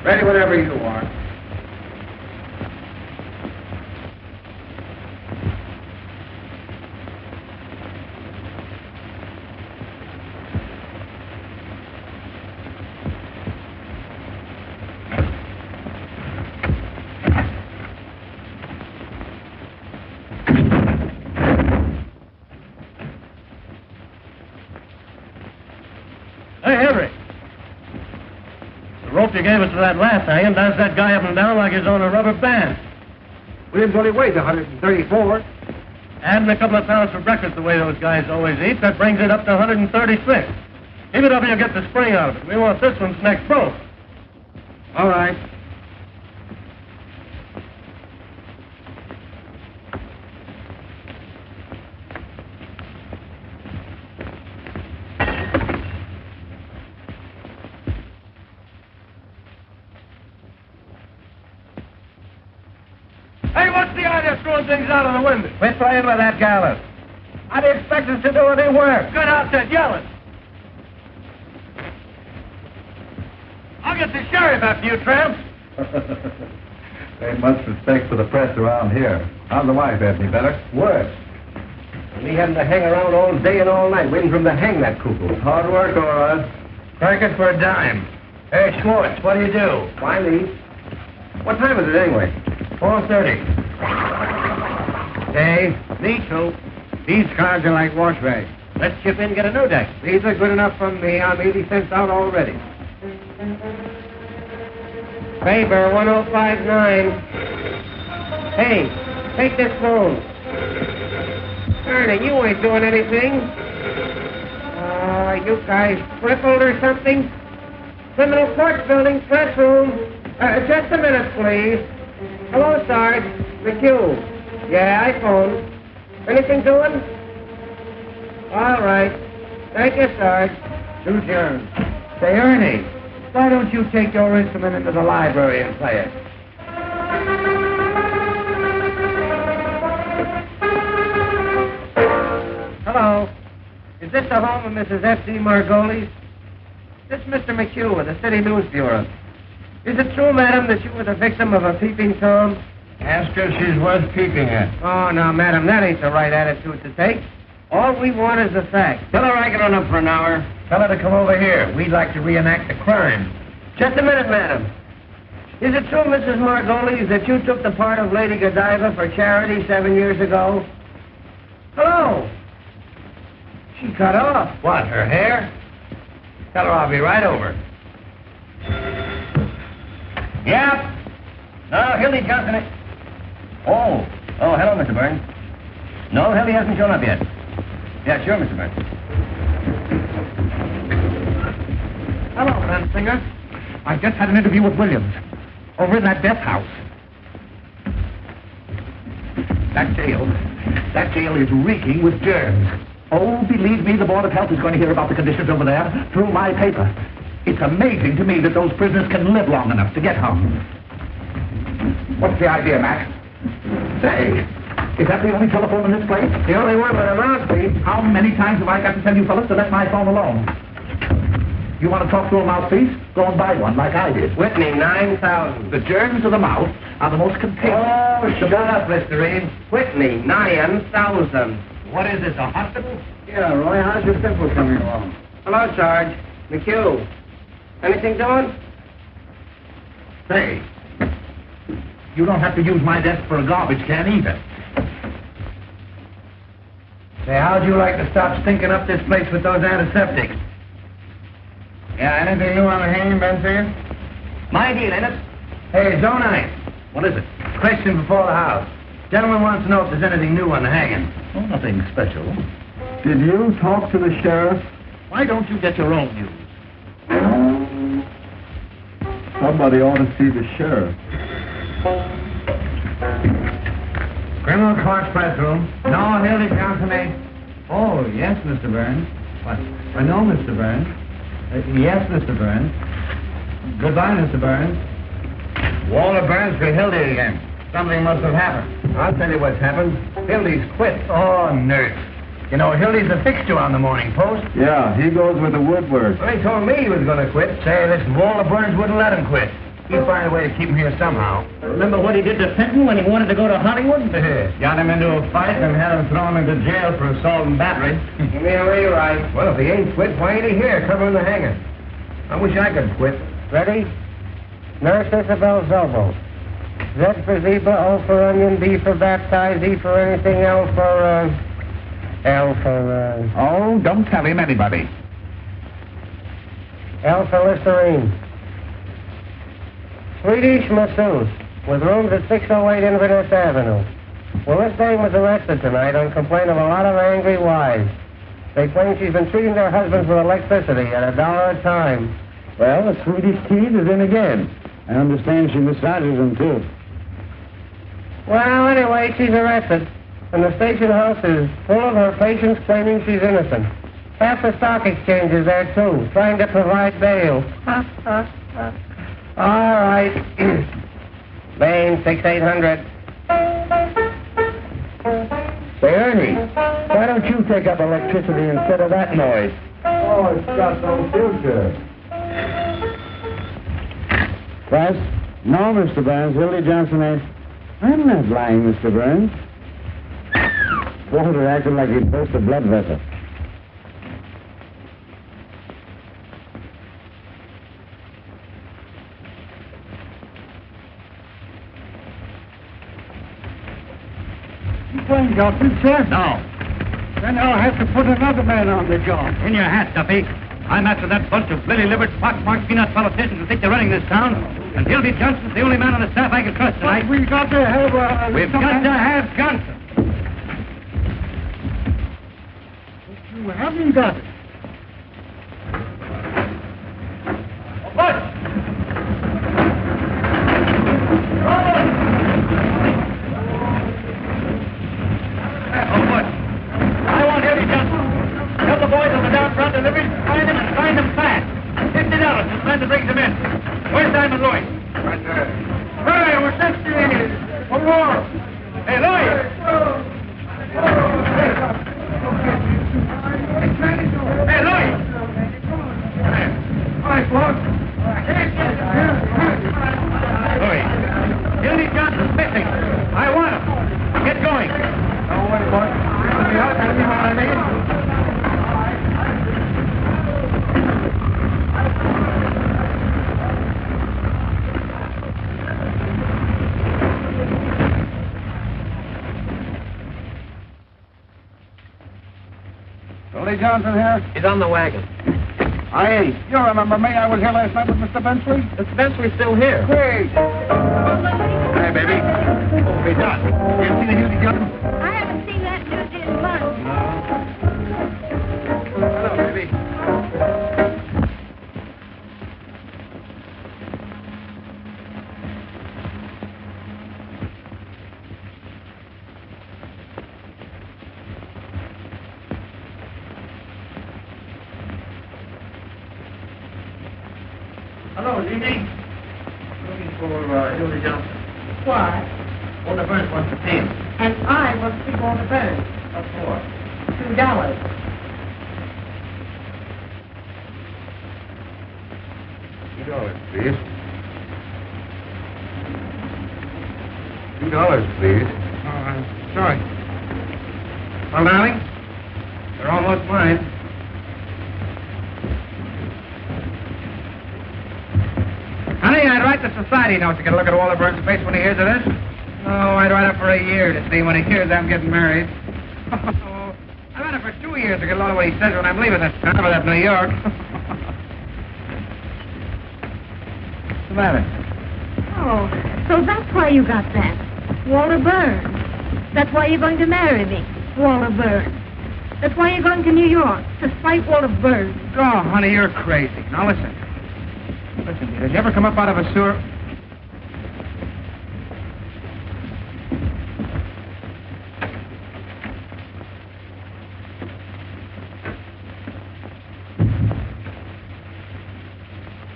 Ready whenever you are. Hey, Henry. The rope you gave us for that last hanging does that guy up and down like he's on a rubber band. Williams only weighs 134. Adding a couple of pounds for breakfast the way those guys always eat, that brings it up to 136. Keep it up and you'll get the spring out of it. We want this one's next broke. All right. Hey, what's the idea of throwing things out of the window? Quit playing with that gallows. How do you expect us to do any work? Good outfit yelling. I'll get the sheriff after you, tramps. Ain't much respect for the press around here. How's the wife, Anthony? Better? Worse. We having to hang around all day and all night waiting for him to hang that cuckoo. Hard work, all right. Crank it for a dime. Hey, Schwartz, what do you do? Why leave? What time is it anyway? 4:30. Dave? Me too. These cars are like wash rags. Let's chip in and get a new deck. These are good enough for me. I'm 80 cents out already. Faber, 1059. Hey, take this phone. Ernie, you ain't doing anything. You guys crippled or something? Criminal Court Building, press room. Just a minute, please. Hello, Sarge. McHugh. Yeah, I phoned. Anything doing? All right. Thank you, Sarge. To Jones. Say, Ernie, why don't you take your instrument into the library and play it? Hello. Is this the home of Mrs. F.D. Margolis? This is Mr. McHugh of the City News Bureau. Is it true, madam, that you were the victim of a peeping Tom? Ask her if she's worth peeping at. Oh, now, madam, that ain't the right attitude to take. All we want is the facts. Tell her I can run up for an hour. Tell her to come over here. We'd like to reenact the crime. Just a minute, madam. Is it true, Mrs. Margolis, that you took the part of Lady Godiva for charity 7 years ago? Hello. She cut off. What, her hair? Tell her I'll be right over. Yeah. No, Hildy Johnson. Oh, hello, Mr. Burns. No, Hildy hasn't shown up yet. Yeah, sure, Mr. Burns. Hello, Mansinger. I just had an interview with Williams over in that death house. That jail is reeking with germs. Oh, believe me, the Board of Health is going to hear about the conditions over there through my paper. It's amazing to me that those prisoners can live long enough to get hung. What's the idea, Mac? Say, is that the only telephone in this place? The only one with a mouthpiece. How many times have I got to tell you fellas to let my phone alone? You want to talk to a mouthpiece? Go and buy one like I did. Whitney, 9,000. The germs of the mouth are the most contagious. Oh, shut up, Mr. Reed. Whitney, 9,000. What is this, a hospital? Yeah, Roy, how's your pimple coming along? Hello, Sarge. McHugh. Anything doing? Say, you don't have to use my desk for a garbage can either. Say, how'd you like to stop stinking up this place with those antiseptics? Yeah, anything new on the hanging, Bensinger? My deal, ain't it? Hey, Zone 9. What is it? Question before the house. Gentleman wants to know if there's anything new on the hanging. Oh, nothing special. Did you talk to the sheriff? Why don't you get your own news? Somebody ought to see the sheriff. Criminal Court press room. No, Hildy Johnson, eh? Oh, yes, Mr. Burns. What? No, Mr. Burns. Yes, Mr. Burns. Goodbye, Mr. Burns. Walter Burns for Hildy again. Something must have happened. I'll tell you what's happened. Hildy's quit. Oh, nurse. You know, Hildy's a fixture on the Morning Post. Yeah, he goes with the woodwork. Well, he told me he was going to quit. Say, this Walter Burns wouldn't let him quit. He'll find a way to keep him here somehow. Remember what he did to Fenton when he wanted to go to Hollywood? Got him into a fight and had him thrown into jail for assault and battery. Yeah, right. Well, if he ain't quit, why ain't he here covering the hanger? I wish I could quit. Ready? Nurse Isabel's elbow. Z for zebra, O for onion, B for baptize, E for anything, L for, Oh, don't tell him anybody. L for Listerine. Swedish masseuse, with rooms at 608 Inverness Avenue. Well, this dame was arrested tonight on complaint of a lot of angry wives. They claim she's been treating their husbands with electricity at $1 a time. Well, the Swedish tease is in again. I understand she massages them, too. Well, anyway, she's arrested. And the station house is full of her patients claiming she's innocent. Half the stock exchange is there, too, trying to provide bail. All right. Bain, 6800. Say, Ernie, why don't you take up electricity instead of that noise? Oh, it's got no future. Class? No, Mr. Burns. Hildy Johnson asked. I'm not lying, Mr. Burns. Walter acted like he'd burst a blood vessel. You playing Johnson, sir? No. Then I'll have to put another man on the job. In your hat, Duffy. I'm after that bunch of lily-livered, pock-marked peanut politicians who think they're running this town. And Hildy Johnson's the only man on the staff I can trust tonight. But we've got to have We've got to have Johnson. You haven't got it. What? Oh, what? I want Hildy Johnson. Tell the boys on the down front delivery to find him and find him fast. $50 and plan to bring them in. Where's Simon Louis? Right there. Hurry, we're 68. One more. Hey, Louis. Hey, Louis. All right, boss. Louis. Hildy Johnson's missing. I want him. Get going. Don't worry, boss. I'll be out. You know what I mean? Hildy Johnson here? He's on the wagon. I ain't. You remember me? I was here last night with Mr. Bensley. Mr. Bensley's still here. Great. Hey, baby. Oh, hey, Doc. You see the Hildy Johnson? I haven't seen that news in months. Hello, baby. Hello, is he me? Looking for Hildy Johnson. Why? Walter Burns wants to see him. And I was to go to Burns. What for? $2. $2, please. $2, please. Oh, I'm sorry. Well, darling, they're almost mine. Honey, I'd write the society note to get a look at Walter Burns' face when he hears of this. Oh, I'd write it for a year to see when he hears I'm getting married. Oh, I've had it for 2 years to get a load of what he says when I'm leaving this town for that New York. What's the matter? Oh, so that's why you got that. Walter Burns. That's why you're going to marry me. Walter Burns. That's why you're going to New York, to spite Walter Burns. Oh, honey, you're crazy. Now, listen. Listen, dear, did you ever come up out of a sewer?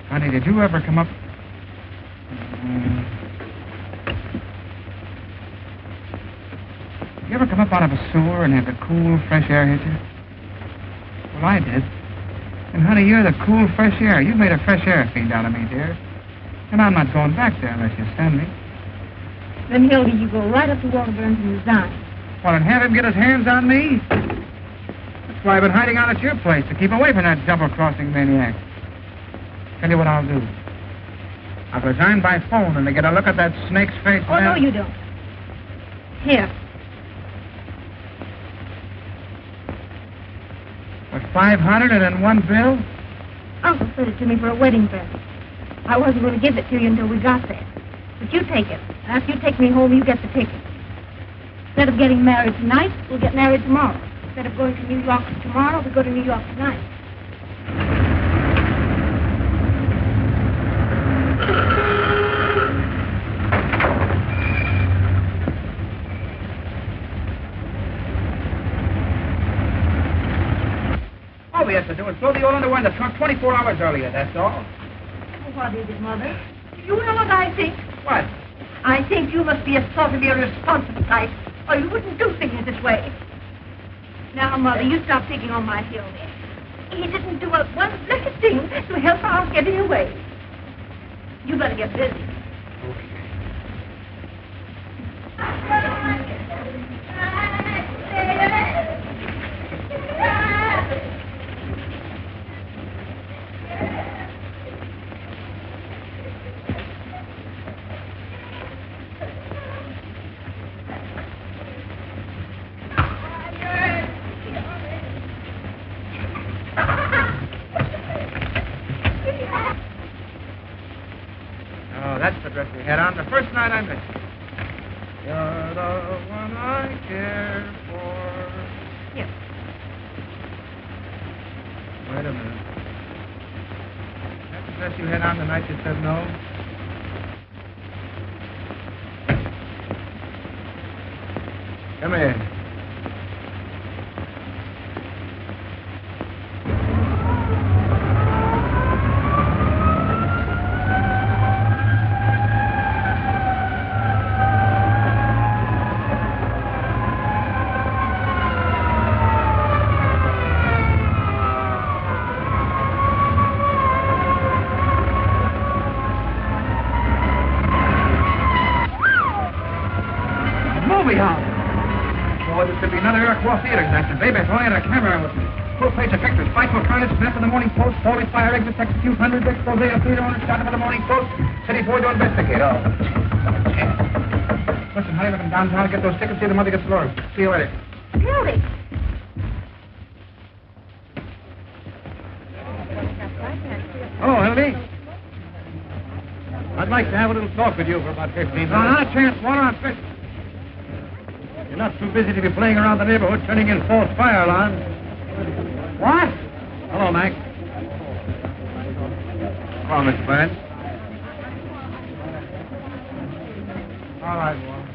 Honey, did you ever come up... You ever come up out of a sewer and have the cool, fresh air hit you? Well, I did. And, honey, you're the cool, fresh air. You've made a fresh air fiend out of me, dear. And I'm not going back there unless you send me. Then, Hildy, you go right up to Walter Burns and resign. Well, and have him get his hands on me? That's why I've been hiding out at your place, to keep away from that double-crossing maniac. Tell you what I'll do. I'll resign by phone and to get a look at that snake's face. Oh, no, you don't. Here. With 500 and in one bill? Uncle sent it to me for a wedding present. I wasn't going to give it to you until we got there. But you take it. After you take me home, you get the ticket. Instead of getting married tonight, we'll get married tomorrow. Instead of going to New York tomorrow, we go to New York tonight. All we have to do is throw the old underwear in the trunk 24 hours earlier, that's all. Oh, what is it, Mother? You know what I think? What? I think you must be a sort of irresponsible type, or you wouldn't do things this way. Now, Mother, you stop picking on my Hildy. He didn't do one blessed thing to help our getting away. You better get busy. Oh, that's the dress we had on the first night I met you. You're the one I care for. Here. Wait a minute. That's the dress you had on the night you said no? Come here. Baby, if only had a camera with me. Full-page of pictures. Fight for carnage, snap in the Morning Post, Foley Fire Exit, execute hundreds, expose of theater owners, shot up in the Morning Post, city boy to investigate. Oh. Listen, hurry up and downtown, get those tickets, see the mother gets lost. See you later. Hildy. Oh, Hildy. I'd like to have a little talk with you for about 15 minutes. No, not a chance, Walter. I'm fishing. You're not too busy to be playing around the neighborhood turning in false fire alarms. What? Hello, Mac. Hello, Mr. Burns. All right, Walter.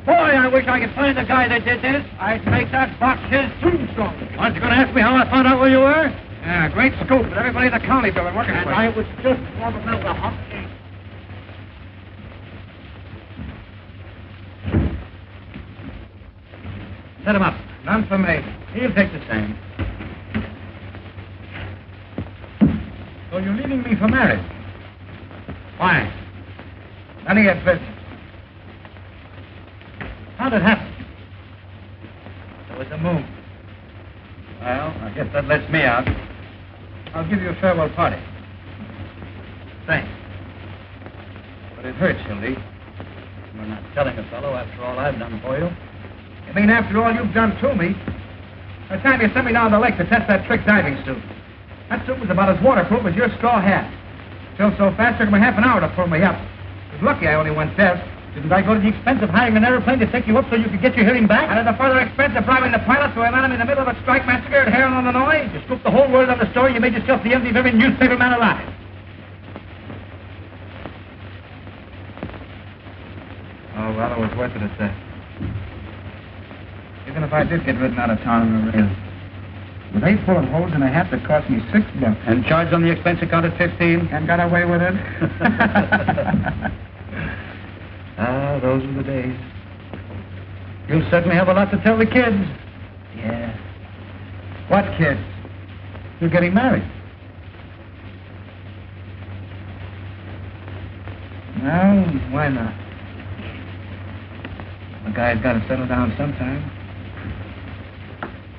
Boy, I wish I could find the guy that did this. I'd make that box his tombstone. Aren't you going to ask me how I found out where you were? Yeah, great scoop, but everybody in the county's been working And for I you. was just on the middle of the hot cake. Set him up. None for me. He'll take the same. So you're leaving me for marriage? Why? None of your business. How'd it happen? There was a moon. Well, I guess that lets me out. I'll give you a farewell party. Thanks. But it hurts, Hildy. You're not telling a fellow after all I've done for you. You mean after all you've done to me? By the time you sent me down the lake to test that trick diving suit. That suit was about as waterproof as your straw hat. Filled so fast, it took me half an hour to pull me up. It was lucky I only went test. Didn't I go to the expense of hiring an airplane to take you up so you could get your hearing back? And at the further expense of bribing the pilot to land him in the middle of a strike massacre at Heron, Illinois? You scooped the whole world on the story. You made yourself the envy of every newspaper man alive. Oh, well, it was worth it at that. Even if I did get ridden out of town in the rail. With 8 full of holes in a hat that cost me $6. And charged on the expense account at 15? And got away with it? Ah, those were the days. You'll certainly have a lot to tell the kids. Yeah. What kids? You're getting married. No, why not? A guy's got to settle down sometime.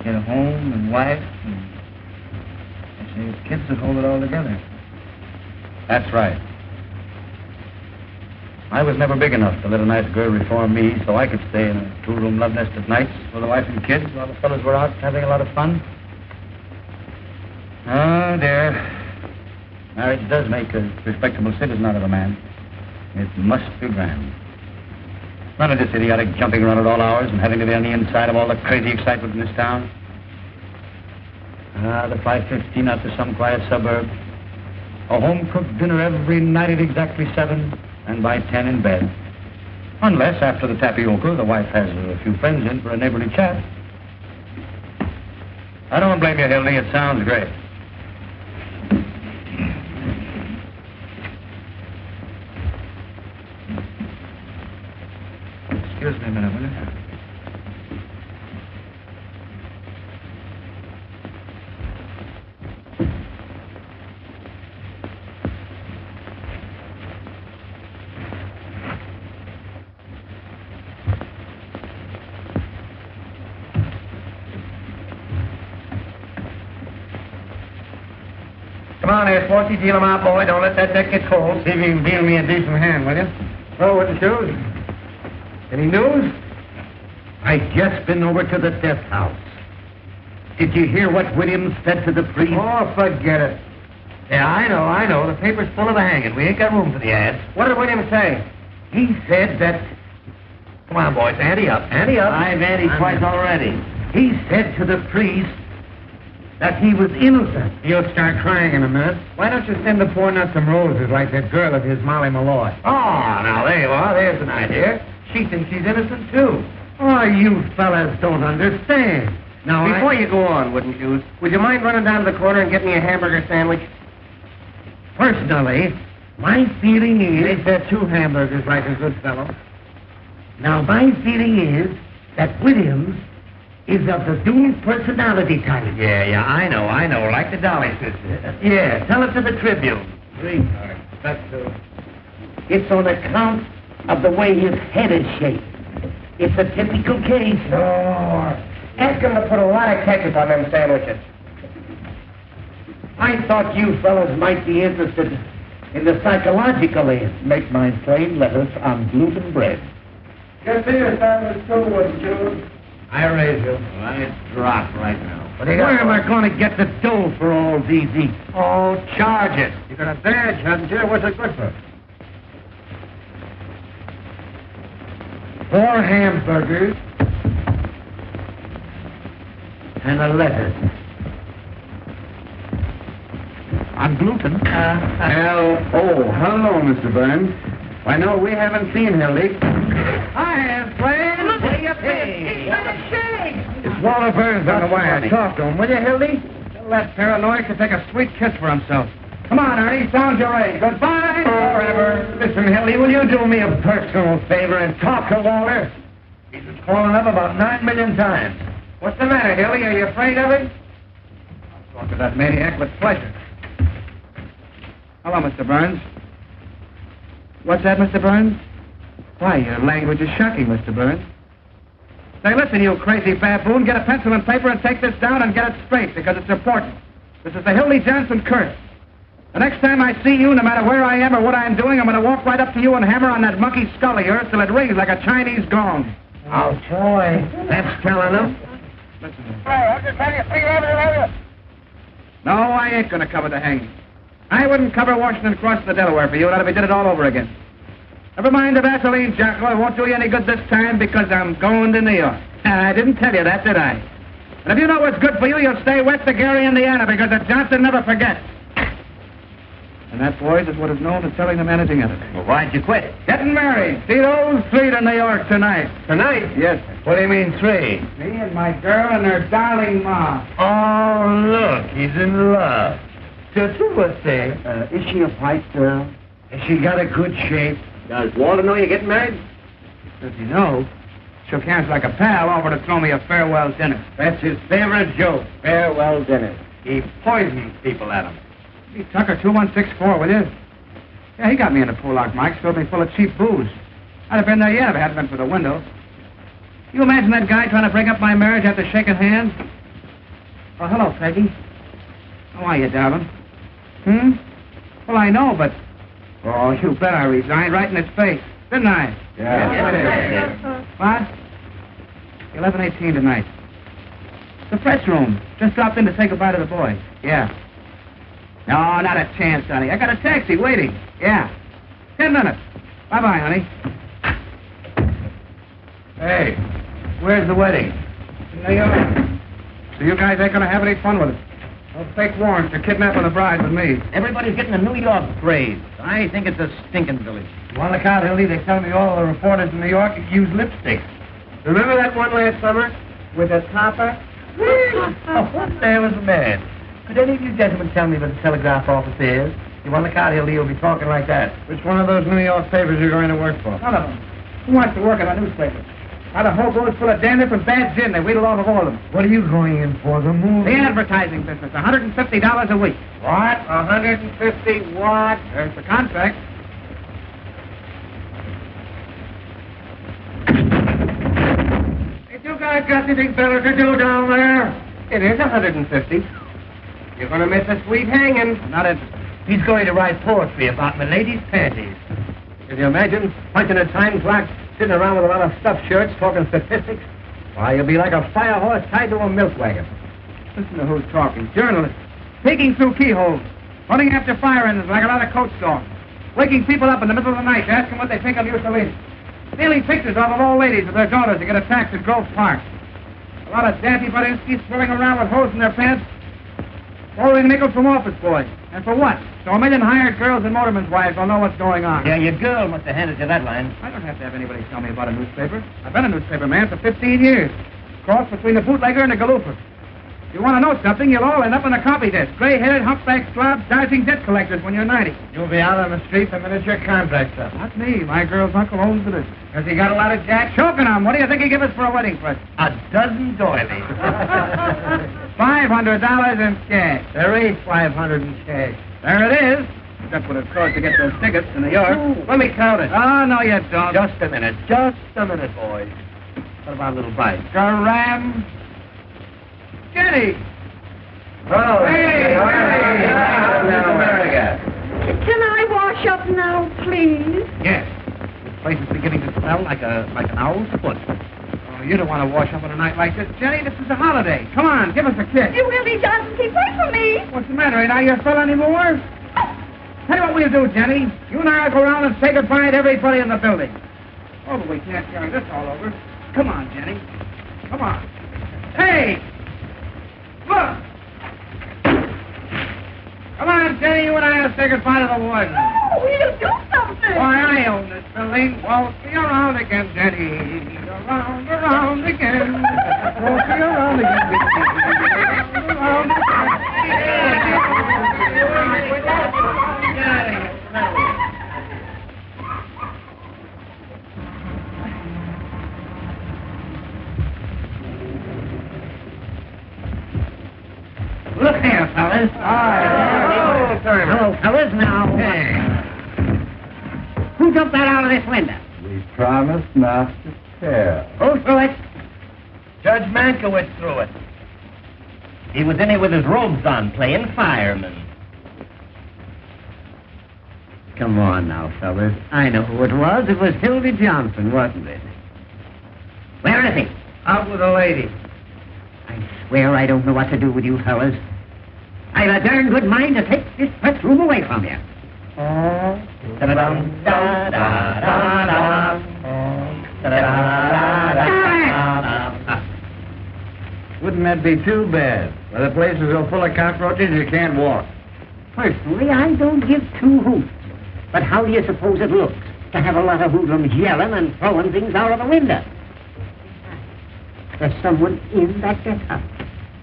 Get a home and wife, and I say it's kids that hold it all together. That's right. I was never big enough to let a nice girl reform me so I could stay in a two-room love nest at nights with a wife and kids while the fellas were out having a lot of fun. Oh, dear. Marriage does make a respectable citizen out of a man. It must be grand. None of this idiotic jumping around at all hours and having to be on the inside of all the crazy excitement in this town. The 5:15 out to some quiet suburb. A home-cooked dinner every night at exactly 7, and by 10 in bed. Unless, after the tapioca, the wife has a few friends in for a neighborly chat. I don't blame you, Hildy. It sounds great. Excuse me a minute, will you? Come on there, Sporty. Deal him out, boy. Don't let that deck get cold. See if you can deal me a decent hand, will you? Oh, what the shoes? Any news? I just been over to the death house. Did you hear what Williams said to the priest? Oh, forget it. Yeah, I know. The paper's full of the hanging. We ain't got room for the ads. What did William say? He said that... Come on, boys. Ante up. Ante up. I've ante twice already. He said to the priest that he was innocent. You'll start crying in a minute. Why don't you send the poor nut some roses like that girl of his, Molly Malloy? Oh, now, there you are. There's an idea. She thinks she's innocent, too. Oh, you fellas don't understand. Now, before you go on, wouldn't you? Would you mind running down to the corner and getting me a hamburger sandwich? Personally, my feeling is... He said 2 hamburgers like a good fellow. Now, my feeling is that Williams is of the dual personality type. Yeah, I know. Like the Dolly sister. Yeah, tell it to the Tribune. That's It's on account of the way his head is shaped. It's a typical case. Oh, ask him to put a lot of ketchup on them sandwiches. I thought you fellas might be interested in the psychological end. Make my plain lettuce on gluten bread. Just see your sandwich too, wouldn't you? I raise you. It's dropped right now. Where am I going to get the dough for all these eats? Oh, charge it. You got a badge, haven't you? What's it good for? 4 hamburgers and a lettuce. On gluten. Hello, Mr. Burns. Why, no, we haven't seen Hildy. I have plans. What do you think? It's Walter Burns on the wire. Talk to him, will you, Hildy? Tell that paranoid to take a sweet kiss for himself. Come on, Ernie. Sound your A. Goodbye forever. Listen, Hildy, will you do me a personal favor and talk to Walter? He's been calling up about 9 million times. What's the matter, Hildy? Are you afraid of him? I'll talk to that maniac with pleasure. Hello, Mr. Burns. What's that, Mr. Burns? Why, your language is shocking, Mr. Burns. Say, listen, you crazy baboon, get a pencil and paper and take this down and get it straight, because it's important. This is the Hildy Johnson curse. The next time I see you, no matter where I am or what I'm doing, I'm going to walk right up to you and hammer on that monkey skull of yours till it rings like a Chinese gong. Oh, boy. That's telling him. Listen to me. No, I ain't going to cover the hanging. I wouldn't cover Washington crossing the Delaware for you, not if we did it all over again. Never mind the Vaseline, Jocko. It won't do you any good this time because I'm going to New York. I didn't tell you that, did I? And if you know what's good for you, you'll stay west of Gary, Indiana, because the Johnson never forgets. And that, boys, is what is known as telling the managing editor. Well, why'd you quit? Getting married. See those 3 to New York tonight. Tonight? Yes, sir. What do you mean 3? Me and my girl and her darling ma. Oh, look, he's in love. Just what's say? Is she a white girl? Has she got a good shape? Does Walter know you're getting married? Does he know? Shook hands like a pal, offered to throw me a farewell dinner. That's his favorite joke, farewell dinner. He poisons people at him. Hey, Tucker, 2164, will you? Yeah, he got me into Pollock Mike's, filled me full of cheap booze. I'd have been there yet if it hadn't been for the window. You imagine that guy trying to break up my marriage after shaking hands? Oh, hello, Peggy. How are you, darling? Well, I know, but... Oh, you bet I resigned right in his face, didn't I? Yeah. What? 11:18 tonight. The press room. Just dropped in to say goodbye to the boys. Yeah. No, not a chance, honey. I got a taxi waiting. Yeah. 10 minutes. Bye-bye, honey. Hey, where's the wedding? In New York. So you guys ain't gonna have any fun with it. No fake warrants for kidnapping a bride with me. Everybody's getting a New York praise. I think it's a stinking village. On the count, Hildy, they tell me all the reporters in New York use lipstick. Remember that one last summer with the topper? Oh, what the hell is the man? Could any of you gentlemen tell me where the telegraph office is? You want the car, Hildy, you'll be talking like that. Which one of those New York papers are you going to work for? None of them. Who wants to work at a newspaper? Got a whole boat full of damn different bad gin. They wheedle off of all of them. What are you going in for, the movie? The advertising business, $150 a week. What? 150 what? There's the contract. Hey, you guys got anything better to do down there? It is 150. You're going to miss a sweet hanging. Not interested. He's going to write poetry about my lady's panties. Can you imagine punching a time clock, sitting around with a lot of stuffed shirts, talking statistics? Why, you'll be like a fire horse tied to a milk wagon. Listen to who's talking. Journalists. Peeking through keyholes. Running after fire engines like a lot of coach dogs. Waking people up in the middle of the night to ask them what they think of Mussolini. Stealing pictures of old ladies with their daughters to get attacked at Grove Park. A lot of daffy Budinsky's swirling around with holes in their pants. Borrowing nickels from office boys. And for what? So a million hired girls and motormen's wives will know what's going on. Yeah, your girl must have handed you that line. I don't have to have anybody tell me about a newspaper. I've been a newspaper man for 15 years. Cross between the bootlegger and the galooper. If you want to know something, you'll all end up on a copy desk. Gray-headed, humpback slobs, dodging debt collectors when you're 90. You'll be out on the street the minute your contract's up. Not me. My girl's uncle owns the business. Has he got a lot of jacks? Choking on. What do you think he'd give us for a wedding present? A dozen doilies. $500 in cash. There ain't 500 in cash. There it is. That's what it cost to get those tickets to New York. Let me count it. Oh, no, you don't. Just a minute, boys. What about a little bite? Garam. Jenny. Oh, Hey, America. Can I wash up now, please? Yes. This place is beginning to smell like an owl's foot. Oh, you don't want to wash up on a night like this, Jenny. This is a holiday. Come on, give us a kiss. You Hildy Johnson, keep away from me. What's the matter? Ain't I your fella anymore? Tell you what we'll do, Jenny. You and I will go around and say goodbye to everybody in the building. Oh, but we can't carry this all over. Come on, Jenny. Come on. Hey! Look! Come on, Jenny. You and I will say goodbye to the warden. Oh, will you do something? Why, I own this building. Walk me around again, Jenny. Around again. Walk me around again, Jenny. Around Look here, fellas. Hello, fellas. Now, who jumped that out of this window? We promised not to tell. Who threw it? Judge Mankiewicz threw it. He was in here with his robes on, playing fireman. Come on now, fellas. I know who it was. It was Hildy Johnson, wasn't it? Where is he? Out with a lady. I swear I don't know what to do with you fellas. I've a darn good mind to take this press room away from you. Wouldn't that be too bad? Well, the place is so full of cockroaches you can't walk. Personally, I don't give two hoots. But how do you suppose it looks to have a lot of hoodlums yelling and throwing things out of the window? There's someone in that get-up.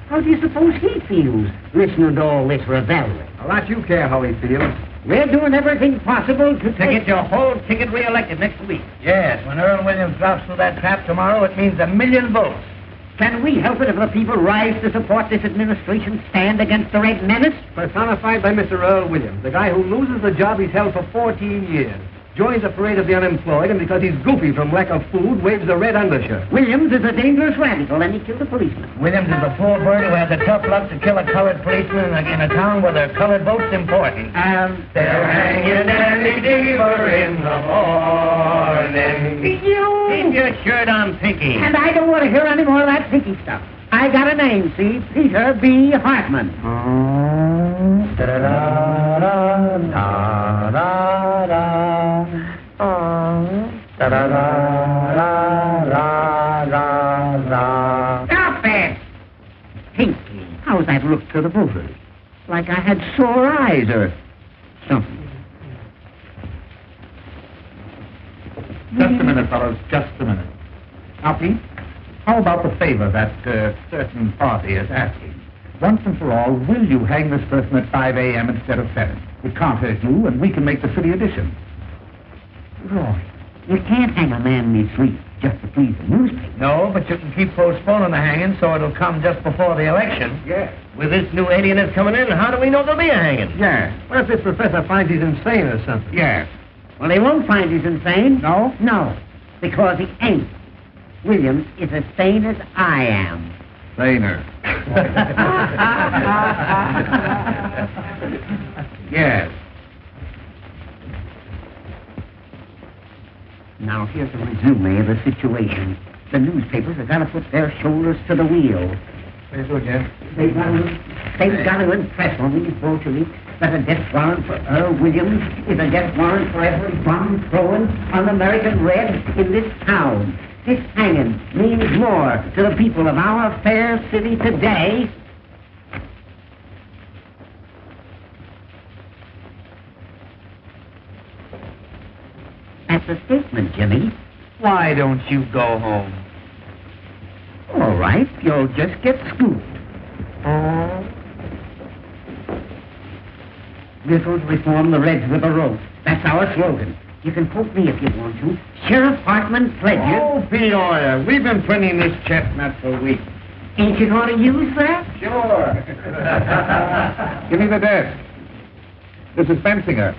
How do you suppose he feels listening to all this revelry? A lot you care how he feels. We're doing everything possible to get your whole ticket re-elected next week. Yes, when Earl Williams drops through that trap tomorrow, it means 1 million votes. Can we help it if the people rise to support this administration's stand against the Red Menace? Personified by Mr. Earl Williams, the guy who loses the job he's held for 14 years. Joins the parade of the unemployed, and because he's goofy from lack of food, waves the red undershirt. Williams is a dangerous radical, and he killed a policeman. Williams is a poor bird who has the tough luck to kill a colored policeman in a town where the colored vote's important. And they're hanging Danny Deaver in the morning. Keep your shirt on, Pinky. And I don't want to hear any more of that pinky stuff. I got a name, see? Peter B. Hartman. Stop it! Pinky, how's that look to the voters? Like I had sore eyes or something. Just a minute, fellows, just a minute. Now, Pete, how about the favor that certain party is asking? Once and for all, will you hang this person at 5 a.m. instead of 7? It can't hurt you, and we can make the city edition. Roy, you can't hang a man in his sleep just to please the newspaper. No, but you can keep postponing the hanging so it'll come just before the election. Yes. With this new alienist coming in, how do we know there'll be a hanging? Yes. What if this professor finds he's insane or something? Yes. Well, they won't find he's insane. No? No, because he ain't. Williams is as sane as I am. Saner. Yes. Now, here's a resume of the situation. The newspapers have got to put their shoulders to the wheel. Very good, Jim. They've got to impress on these Bolsheviks that a death warrant for Earl Williams is a death warrant for every bomb thrown on American Red in this town. This hanging means more to the people of our fair city today. That's a statement, Jimmy. Why don't you go home? All right, you'll just get scooped. This'll reform the Reds with a rope. That's our slogan. You can quote me if you want to. Sheriff Hartman pledges... Oh, be order. We've been printing this chestnut for weeks. Ain't you going to use that? Sure. Give me the desk. This is Bensinger.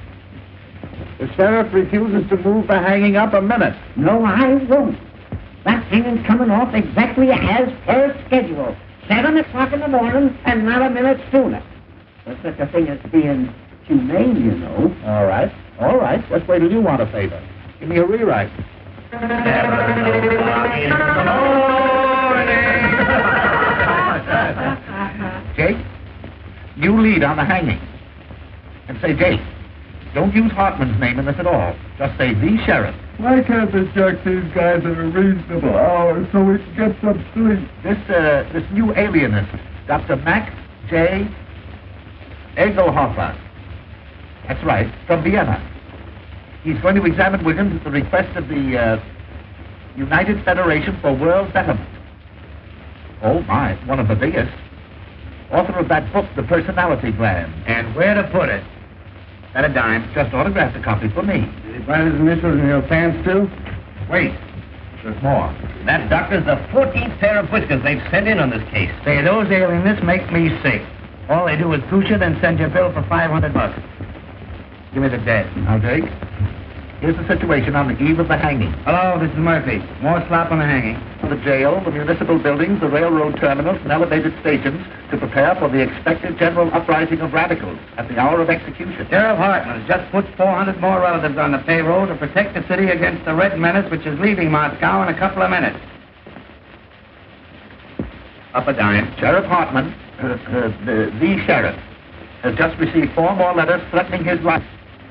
The sheriff refuses to move the hanging up a minute. No, I won't. That hanging's coming off exactly as per schedule. 7 o'clock in the morning and not a minute sooner. There's such a thing as being humane, you know. All right. All right. Just wait till you want a favor. Give me a rewrite. Jake, you lead on the hanging. And say, Jake, don't use Hartman's name in this at all. Just say the sheriff. Why can't they check these guys at a reasonable hour so we can get some sleep? This new alienist, Dr. Max J. Egelhofer. That's right, from Vienna. He's going to examine Williams at the request of the United Federation for World Settlement. Oh, my, one of the biggest. Author of that book, The Personality Plan. And where to put it? At a dime, just autographed a copy for me. Did he write his initials in your pants, too? Wait, there's more. That doctor's the 14th pair of whiskers they've sent in on this case. Say, those alienists make me sick. All they do is push you, then send you a bill for $500. Give me the desk. Now, Jake, here's the situation on the eve of the hanging. Hello, this is Murphy. More slap on the hanging. The jail, the municipal buildings, the railroad terminals, and elevated stations to prepare for the expected general uprising of radicals at the hour of execution. Sheriff Hartman has just put 400 more relatives on the payroll to protect the city against the Red Menace, which is leaving Moscow in a couple of minutes. Up a dime. Sheriff Hartman, the sheriff, has just received 4 more letters threatening his life,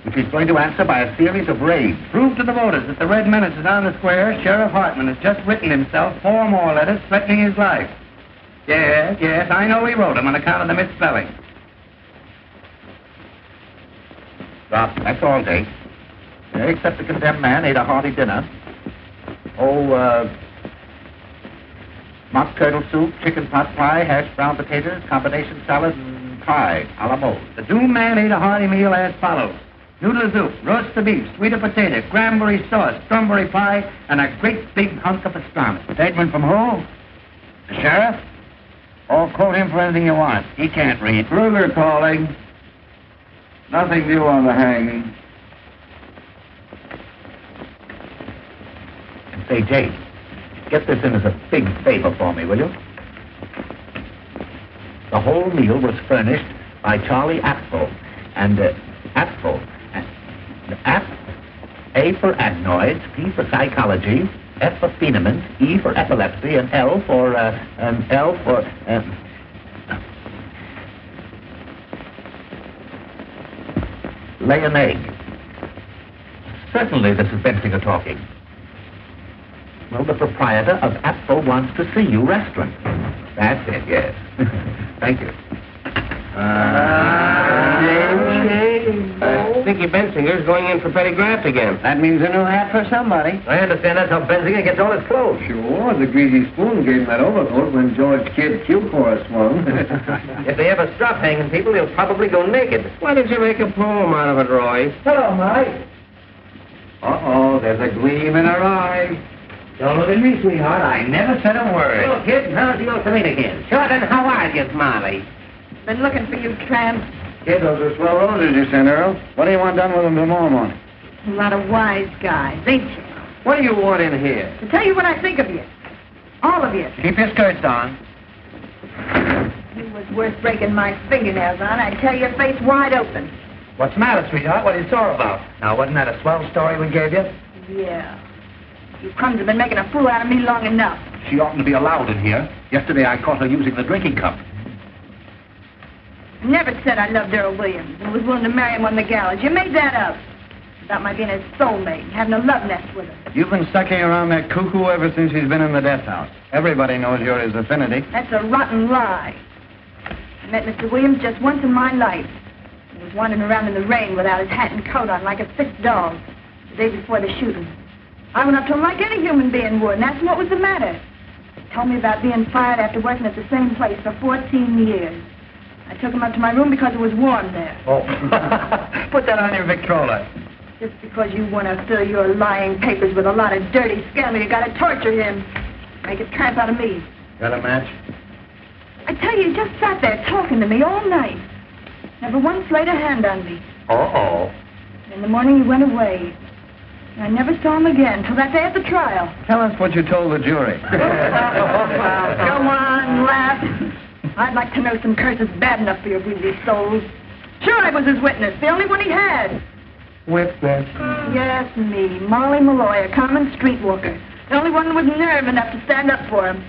which he's going to answer by a series of raids. Prove to the voters that the Red Menace is on the square. Sheriff Hartman has just written himself 4 more letters threatening his life. Yes, I know he wrote them on account of the misspelling. Stop. That's all, Jake. Except the condemned man ate a hearty dinner. Mock turtle soup, chicken pot pie, hashed brown potatoes, combination salad, and pie a la mode. The doomed man ate a hearty meal as follows. noodle soup, roast the beef, sweeter potato, cranberry sauce, strawberry pie, and a great big hunk of pastrami. Statement from who? The sheriff? Oh, quote him for anything you want. He can't read. Kruger calling. Nothing new on the hanging. Say, Jake, get this in as a big favor for me, will you? The whole meal was furnished by Charlie Apfel. And, Apfel. A for adenoids, P for psychology, F for phenomenon, E for epilepsy, and L for, lay an egg. Certainly this is Bensinger talking. Well, the proprietor of Apfel wants to see you restaurant. That's it, yes. Thank you. Dickie Bensinger's going in for Peggy Grant again. That means a new hat for somebody. I understand that's how Bensinger gets all his clothes. Sure, the greasy spoon gave him that overcoat when George Kidd Q-Chorus swung. If they ever stop hanging people, he'll probably go naked. Why did you make a poem out of it, Roy? Hello, Molly. Uh-oh, there's a gleam in her eye. Don't look at me, sweetheart. I never said a word. Hello, kid. How's the old meet again? Sure, then how are you, Molly? Been looking for you, tramp. Kid, those are swell roses you sent, Earl. What do you want done with them tomorrow morning? A lot of wise guys, ain't you? What do you want in here? To tell you what I think of you. All of you. Keep your skirts on. You was worth breaking my fingernails on. I'd tell your face wide open. What's the matter, sweetheart? What are you sore about? Now, wasn't that a swell story we gave you? Yeah. You crumbs have been making a fool out of me long enough. She oughtn't to be allowed in here. Yesterday I caught her using the drinking cup. I never said I loved Earl Williams and was willing to marry him on the gallows. You made that up. About my being his soulmate and having a love nest with him. You've been sucking around that cuckoo ever since he's been in the death house. Everybody knows you're his affinity. That's a rotten lie. I met Mr. Williams just once in my life. He was wandering around in the rain without his hat and coat on like a sick dog the day before the shooting. I went up to him like any human being would and asked him what was the matter. He told me about being fired after working at the same place for 14 years. I took him up to my room because it was warm there. Oh. Put that on your Victrola. Just because you want to fill your lying papers with a lot of dirty scandal, you got to torture him. Make a tramp out of me. Got a match? I tell you, he just sat there talking to me all night. Never once laid a hand on me. Uh-oh. In the morning, he went away. And I never saw him again till that day at the trial. Tell us what you told the jury. Go on, laugh. I'd like to know some curses bad enough for your greasy souls. Sure, I was his witness, the only one he had. Witness? Yes, me, Molly Malloy, a common streetwalker. The only one with nerve enough to stand up for him.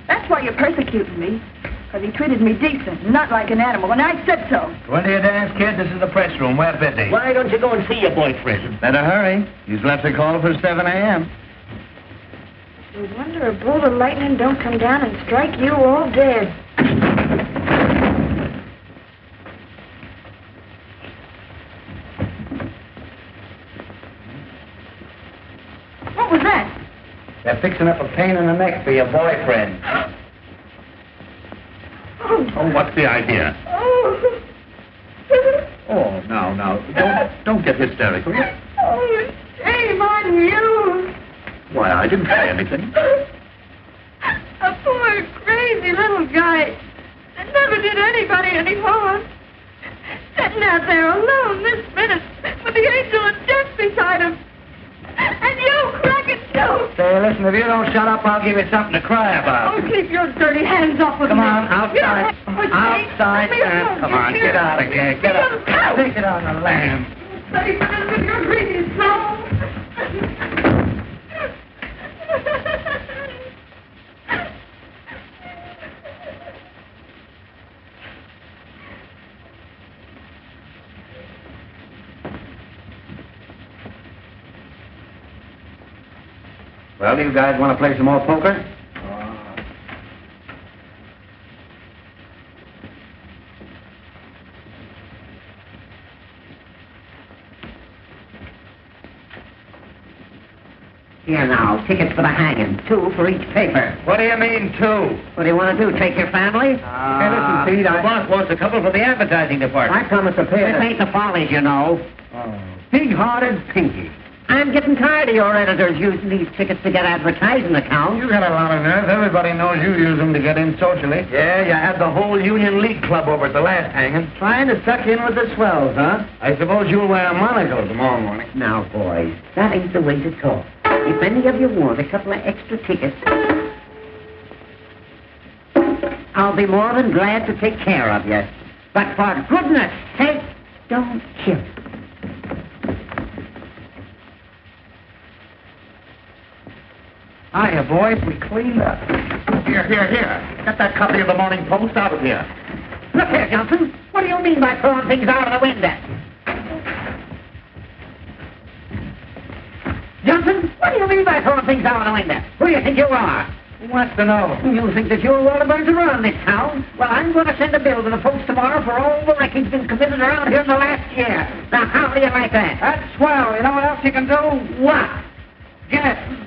That's why you're persecuting me. Because he treated me decent, not like an animal, and I said so. Go into your dance, kid. This is the press room. We're busy. Why don't you go and see your boyfriend? Better hurry. He's left a call for 7 a.m. No wonder a bolt of lightning don't come down and strike you all dead. What was that? They're fixing up a pain in the neck for your boyfriend. Oh, what's the idea? Oh. Oh, now, don't get hysterical. Oh, shame on you. Why, I didn't say anything. A poor, crazy little guy that never did anybody any harm. Sitting out there alone this minute with the angel of death beside him. And you cracking too. Say, listen, if you don't shut up, I'll give you something to cry about. Oh, keep your dirty hands off of me. Come on, outside. Outside, Let me Sam. alone. Come on, get out of here. Get out. Take it on the lamb. Study for this with your greasy soul. Well, do you guys want to play some more poker? Here now, tickets for the hanging. 2 for each paper. What do you mean, 2? What do you want to do, take your family? Hey, listen, Pete. The boss wants a couple for the advertising department. I promised to pay This ain't the Follies, you know. Pig-hearted Pinky. I'm getting tired of your editors using these tickets to get advertising accounts. You got a lot of nerve. Everybody knows you use them to get in socially. Yeah, you had the whole Union League Club over at the last hanging. Trying to suck in with the swells, huh? I suppose you'll wear a monocle tomorrow morning. Now, boys, that ain't the way to talk. If any of you want a couple of extra tickets, I'll be more than glad to take care of you. But for goodness sake, don't kill it. Hiya, boys. We cleaned up. Here. Get that copy of the Morning Post out of here. Look here, Johnson. What do you mean by throwing things out of the window? Johnson, what do you mean by throwing things out of the window? Who do you think you are? Who wants to know? You think that you're Waldenburg to run this town? Well, I'm going to send a bill to the Post tomorrow for all the wrecking's been committed around here in the last year. Now, how do you like that? That's swell. You know what else you can do? What? Guess.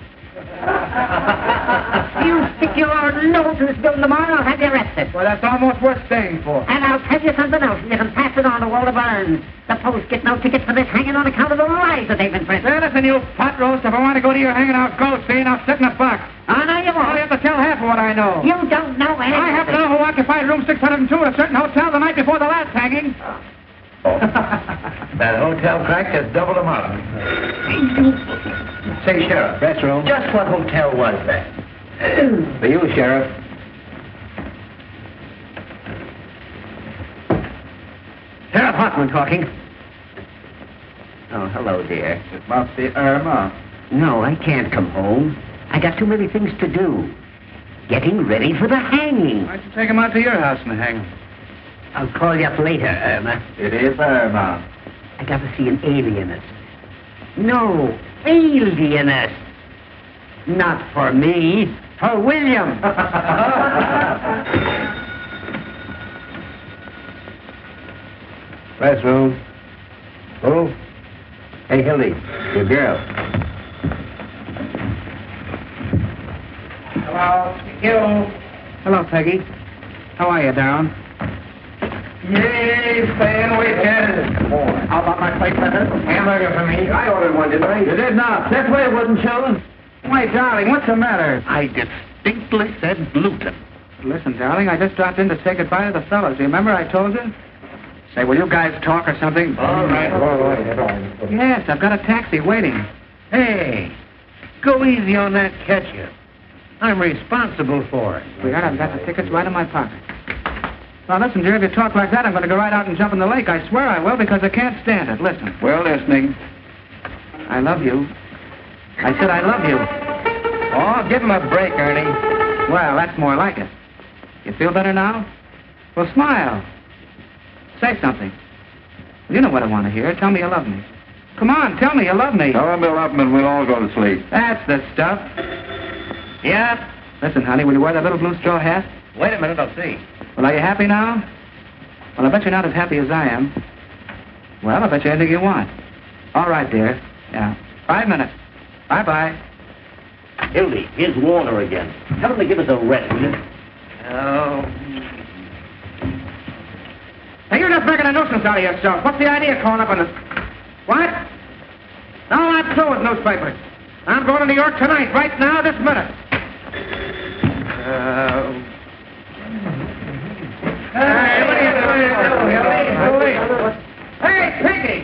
You stick your nose to this bill tomorrow, I'll have you arrested. Well, that's almost worth staying for. And I'll tell you something else, and you can pass it on to Walter Burns. The Post get no tickets for this hanging on account of the lies that they've been printing. Well, listen, you pot roast. If I want to go to your hanging out ghost scene, I'll sit in a box. Oh, no, you All won't. you have to tell half of what I know. You don't know anything. I happen to know who occupied room 602 at a certain hotel the night before the last hanging. That hotel crack just doubled them up. Say, Sheriff. Press room. Just what hotel was that? For you, Sheriff. Sheriff Hoffman talking. Oh, hello, dear. It must be Irma. No, I can't come home. I got too many things to do. Getting ready for the hanging. Why don't you take him out to your house and hang him? I'll call you up later, Irma. It is Irma. I got to see an alienist. No, alienist. Not for me, for William. Press room. Who? Hey, Hildy, your girl. Hello. Hello, Peggy. How are you, darling? Yay, staying wicked. How about my plate letter? Hamburger for me. I ordered one, didn't I? You did not. That's why it wasn't chosen. Why, darling, what's the matter? I distinctly said gluten. Listen, darling, I just dropped in to say goodbye to the fellas. Do you remember I told you? Say, will you guys talk or something? All right. Yes, I've got a taxi waiting. Hey, go easy on that ketchup. I'm responsible for it. Sweetheart, I've got the tickets right in my pocket. Now, listen, dear, if you talk like that, I'm going to go right out and jump in the lake. I swear I will, because I can't stand it. Listen. We're listening. I love you. I said I love you. Oh, give him a break, Ernie. Well, that's more like it. You feel better now? Well, smile. Say something. You know what I want to hear. Tell me you love me. Come on, tell me you love me. Tell him to love him and we'll all go to sleep. That's the stuff. Yep. Listen, honey, will you wear that little blue straw hat? Wait a minute, I'll see. Well, are you happy now? Well, I bet you're not as happy as I am. Well, I bet you anything you want. All right, dear. Yeah. 5 minutes. Bye-bye. Hildy, here's Warner again. Tell him to give us a rest, will you? Oh. Hey, you're just making a nuisance out of yourself. What's the idea of calling up on this? What? No, I'm through with newspapers. I'm going to New York tonight, right now, this minute. Hey, what are you doing, Hildy? Hey, Peggy!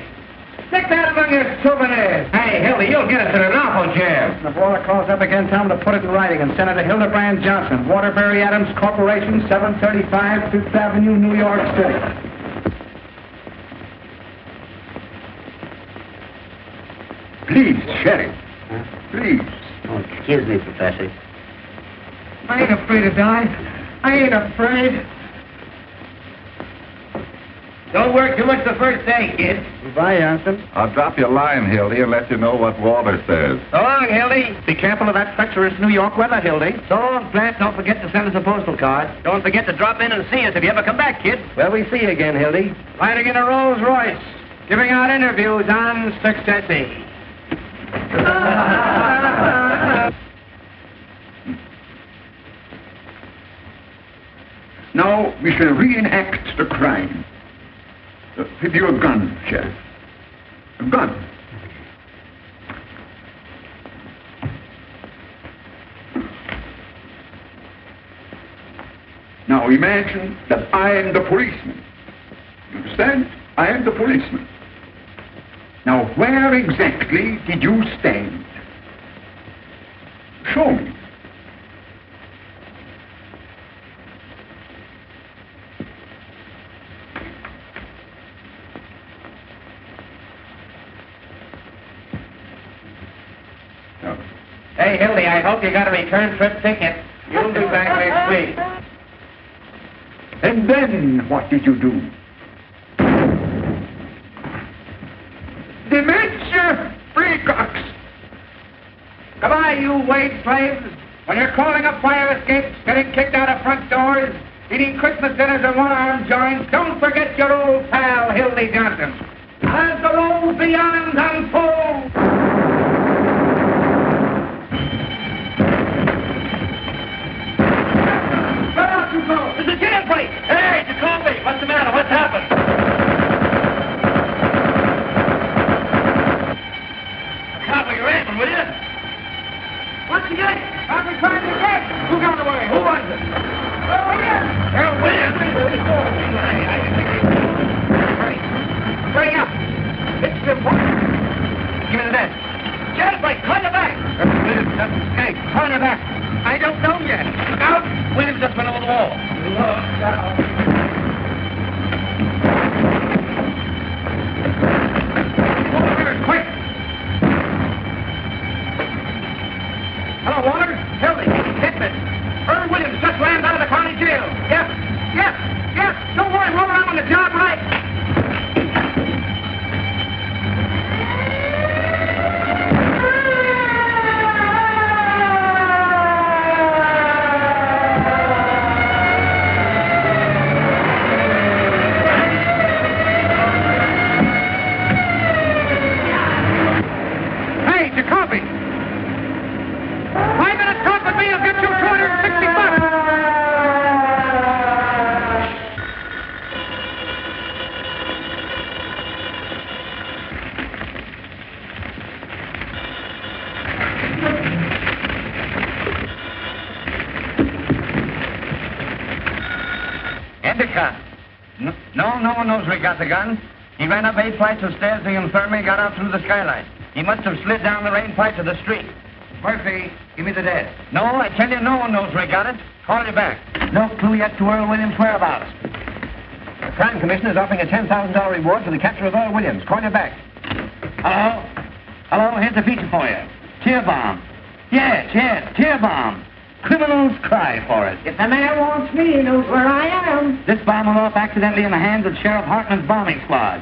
Stick that among your souvenirs. Hey, Hildy, you'll get us in an awful jam. If the Waller calls up again, tell him to put it in writing and send it to Hildebrand Johnson, Waterbury Adams Corporation, 735 Fifth Avenue, New York City. Please, Sheriff. Please. Oh, excuse me, Professor. I ain't afraid to die. I ain't afraid. Don't work too much the first day, kid. Goodbye, Johnson. I'll drop you a line, Hildy, and let you know what Walter says. So long, Hildy. Be careful of that treacherous New York weather, Hildy. So long, Plant. Don't forget to send us a postal card. Don't forget to drop in and see us if you ever come back, kid. Well, we see you again, Hildy. Riding in a Rolls Royce, giving out interviews on Successy. Now we shall reenact the crime. Have you a gun, Sheriff? A gun? Now imagine that I am the policeman. You understand? I am the policeman. Now where exactly did you stand? Show me. Hey, Hildy, I hope you got a return trip ticket. You'll be back next week. And then what did you do? Dementia freakocks! Goodbye, you wage slaves. When you're calling up fire escapes, getting kicked out of front doors, eating Christmas dinners in one-arm joints, don't forget your old pal, Hildy Johnson. As the road beyond unfolds. Where out you go? There's a jailbreak! Hey, Jacoby, what's the matter? What's happened? Cowboy, you're in, will you? What's the gate? I've been trying to get. Who got away? Who was it? Earl Williams! Earl Williams! Hurry. Bring up. It's important. Give me the desk. Jailbreak, call your back! Earl Williams just escaped. Call your back. I don't know yet. Look out! Williams just went over the wall. Look out. Quick! Hello, Walter. Hildy, hit me. Earl Williams just landed out of the county jail. Yes. Don't worry, Walter, I'm on the job right. Hey, Jacoby. 5 minutes talk with me will get you $260. Endicott. No one knows we got the gun. He ran up 8 flights of stairs to the infirmary, got out through the skylight. He must have slid down the rain pipe to the street. Murphy, give me the desk. No, I tell you, no one knows we got it. Call you back. No clue yet to Earl Williams' whereabouts. The Crime Commission is offering a $10,000 reward for the capture of Earl Williams. Call you back. Hello, here's a feature for you. Tear bomb. Yes, tear bomb. Criminals cry for it. If the mayor wants me, he knows where I am. This bomb went off accidentally in the hands of Sheriff Hartman's bombing squad.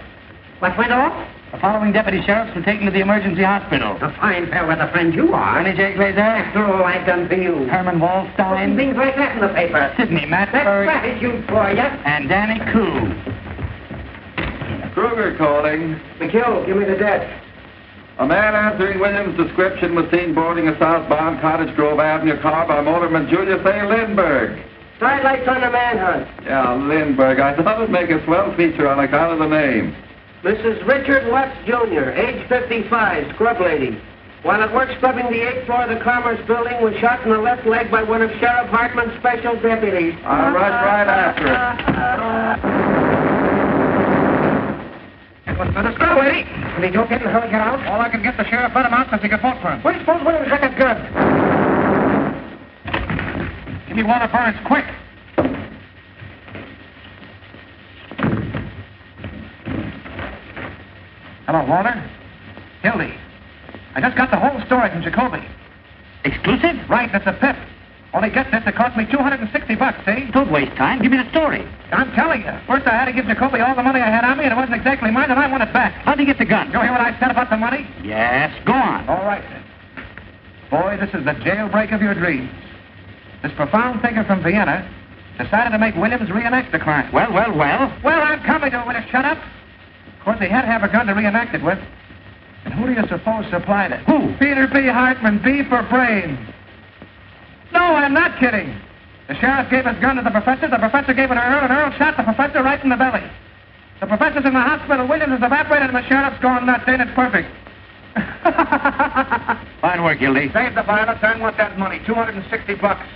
What went off? The following deputy sheriffs were taken to the emergency hospital. A fine fair weather friend you are. Winnie J. Glazer. After all I've done for you. Herman Wallstein. Things like that in the paper. Sidney That's Matsburg. gratitude for you. And Danny Koo. Kruger calling. McHugh, give me the desk. A man answering Williams' description was seen boarding a southbound Cottage Grove Avenue car by motorman Julius A. Lindbergh. Sidelights on the manhunt. Yeah, Lindbergh. I thought it'd make a swell feature on account of the name. Mrs. Richard Watts, Jr., age 55, scrub lady. While at work scrubbing the 8th floor of the Commerce Building, was shot in the left leg by one of Sheriff Hartman's special deputies. I'll rush right after it. What's for the scrub, lady? Will he don't get in a hurry, get out? All I can get the sheriff let him out since he could vote for him. What do you suppose Williams got that gun? Give me Walter Burns, quick. Hello, Walter. Hildy. I just got the whole story from Jacoby. Exclusive? Right, it's a pip. Only get this, it cost me $260, see? Don't waste time. Give me the story. I'm telling you. First, I had to give Jacoby all the money I had on me, and it wasn't exactly mine, and I want it back. How'd you get the gun? You hear what I said about the money? Yes, go on. All right, then. Boy, this is the jailbreak of your dreams. This profound thinker from Vienna decided to make Williams reenact the crime. Well. Well, I'm coming to it. Will you shut up? Of course, he had to have a gun to reenact it with. And who do you suppose supplied it? Who? Peter B. Hartman, B for brains. No, I'm not kidding. The sheriff gave his gun to the professor gave it to Earl, and Earl shot the professor right in the belly. The professor's in the hospital, Williams is evaporated, and the sheriff's gone nuts. Ain't it perfect? Fine work, Hildy. Save the violence. I want that money, $260.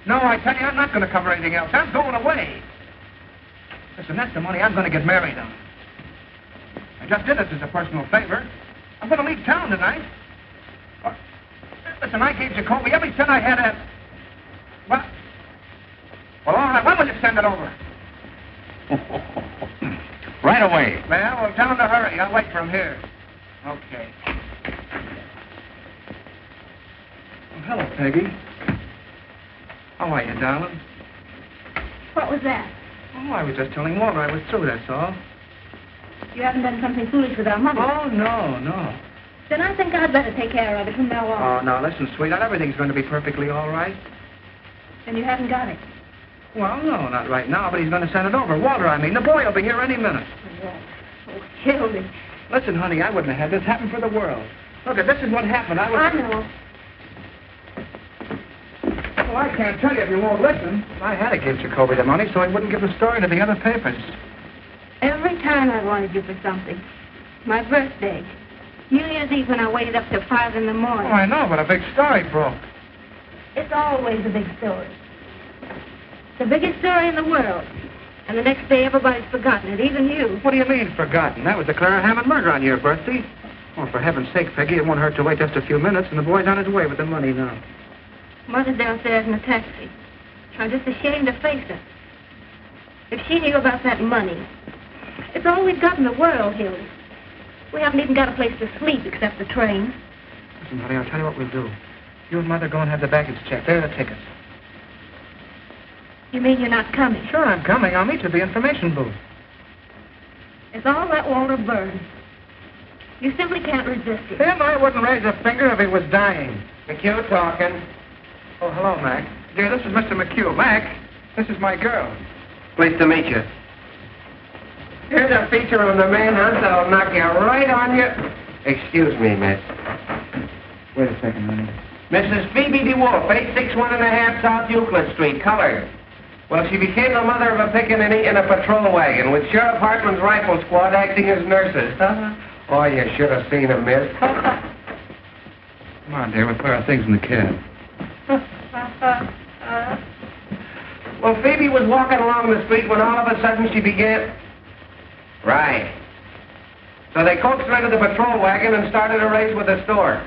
No, I tell you, I'm not going to cover anything else. I'm going away. Listen, that's the money I'm going to get married on. I just did this as a personal favor. I'm going to leave town tonight. Listen, I gave Jacoby every cent I had at... Well, all right, when will you send it over? Right away. Well, tell him to hurry. I'll wait for him here. Okay. Well, hello, Peggy. How are you, darling? What was that? Oh, I was just telling Walter I was through, that's all. You haven't done something foolish with our money. Oh, no. Then I think I'd better take care of it from now on. Oh, now, listen, sweetheart, everything's going to be perfectly all right. Then you haven't got it. Well, no, not right now, but he's going to send it over. Walter, I mean. The boy will be here any minute. Oh, Hildy. Listen, honey, I wouldn't have had this happen for the world. Look, this is what happened. I know. Well, I can't tell you if you won't listen. I had to give Jacoby the money so he wouldn't give the story to the other papers. Every time I wanted you for something. My birthday. New Year's Eve when I waited up till 5 in the morning. Oh, I know, but a big story broke. It's always a big story. The biggest story in the world. And the next day everybody's forgotten it, even you. What do you mean, forgotten? That was the Clara Hammond murder on your birthday. Oh, for heaven's sake, Peggy, it won't hurt to wait just a few minutes, and the boy's on his way with the money now. Mother's downstairs in a taxi. I'm just ashamed to face her. If she knew about that money... It's all we've got in the world, Hildy. We haven't even got a place to sleep except the train. Listen, honey, I'll tell you what we'll do. You and Mother go and have the baggage checked. There are the tickets. You mean you're not coming? Sure, I'm coming. I'll meet you at the information booth. It's all that Walter Byrne. You simply can't resist it. Him, I wouldn't raise a finger if he was dying. McHugh talking. Oh, hello, Mac. Dear, this is Mr. McHugh. Mac, this is my girl. Pleased to meet you. Here's a feature on the manhunt that'll knock you right on your... Excuse me, miss. Wait a second, honey. Mrs. Phoebe DeWolf, 861½ South Euclid Street, colored. Well, she became the mother of a pickaninny in a patrol wagon with Sheriff Hartman's rifle squad acting as nurses. Oh, you should have seen them, miss. Come on, dear, we'll put our things in the cab. Well, Phoebe was walking along the street when all of a sudden she began... Right. So they coaxed her into the patrol wagon and started a race with the store.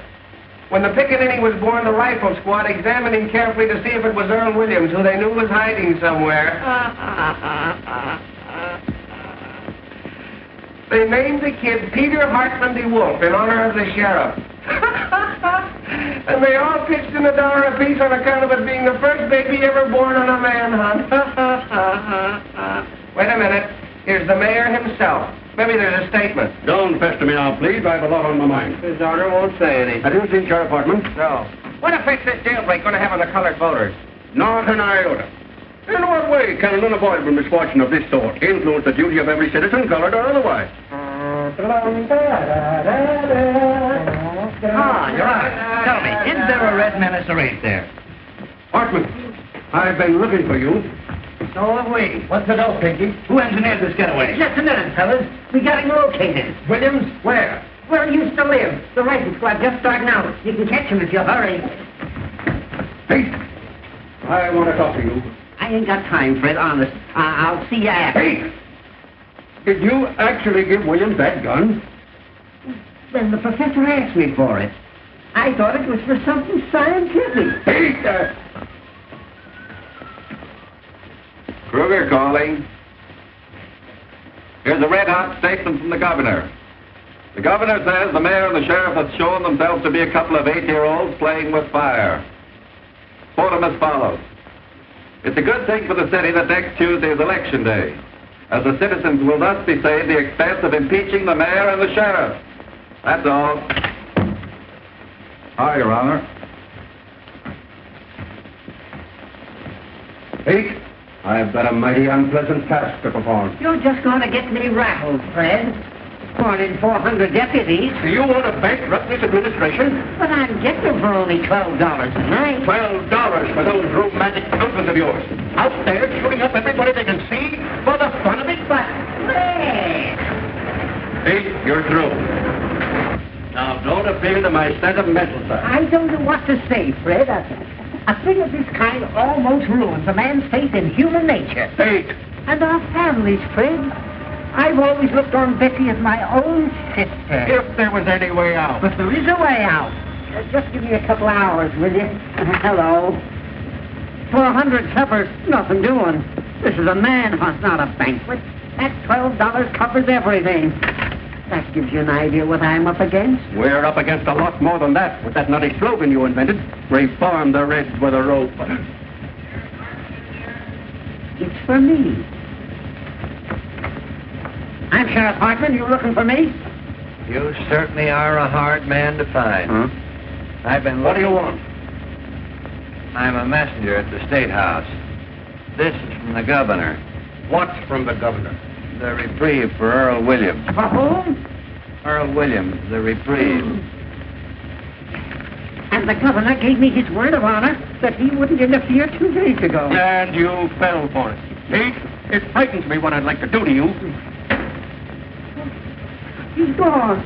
When the pickaninny was born, the rifle squad examined him carefully to see if it was Earl Williams, who they knew was hiding somewhere. They named the kid Peter Hartman DeWolf in honor of the sheriff. And they all pitched in $1 apiece on account of it being the first baby ever born on a manhunt. Wait a minute. Here's the mayor himself. Maybe there's a statement. Don't pester me now, please. I have a lot on my mind. His honor won't say anything. Have you seen Sheriff Hartman? No. What effect this jailbreak going to have on the colored voters? Not an iota. In what way can an unavoidable misfortune of this sort influence the duty of every citizen, colored or otherwise? You're right. Tell me, is there a red menace or ain't there? Hartman, I've been looking for you. So have we. What's the dope, Pinky? Who engineered this getaway? Just a minute, fellas. We got him located. Williams, where? Where he used to live. The rifle squad just starting out. You can catch him if you hurry. Hey, I want to talk to you. I ain't got time, Fred, honest. I'll see you after. Hey! Did you actually give Williams that gun? Well, the professor asked me for it. I thought it was for something scientific. Hey, Kruger calling. Here's a red-hot statement from the governor. The governor says the mayor and the sheriff have shown themselves to be a couple of 8-year-olds playing with fire. Quote them as follows. It's a good thing for the city that next Tuesday is election day, as the citizens will thus be saved the expense of impeaching the mayor and the sheriff. That's all. Aye, Your Honor. Hey, I've got a mighty unpleasant task to perform. You're just going to get me rattled, Fred. More than 400 deputies. Do you want to bankrupt this administration? But I'm getting them for only $12 a night. $12 for those romantic uncles of yours. Out there shooting up everybody they can see for the fun of it. But, Fred! See, you're through. Now, don't appeal to my sentimental side. I don't know what to say, Fred. A thing of this kind almost ruins a man's faith in human nature. Hey! And our families, Fred. I've always looked on Betty as my own sister. If there was any way out. But there is a way out. Just give me a couple hours, will you? Hello. 400 suppers, nothing doing. This is a manhunt, not a banquet. That $12 covers everything. That gives you an idea what I'm up against. We're up against a lot more than that with that nutty slogan you invented. Reform the Reds with a rope. It's for me. I'm Sheriff Hartman. You looking for me? You certainly are a hard man to find. Huh? I've been What do looking... you want? I'm a messenger at the State House. This is from the governor. What's from the governor? The reprieve for Earl Williams. For whom? Earl Williams, the reprieve. And the governor gave me his word of honor that he wouldn't interfere 2 days ago. And you fell for it. See? It frightens me what I'd like to do to you. He's gone.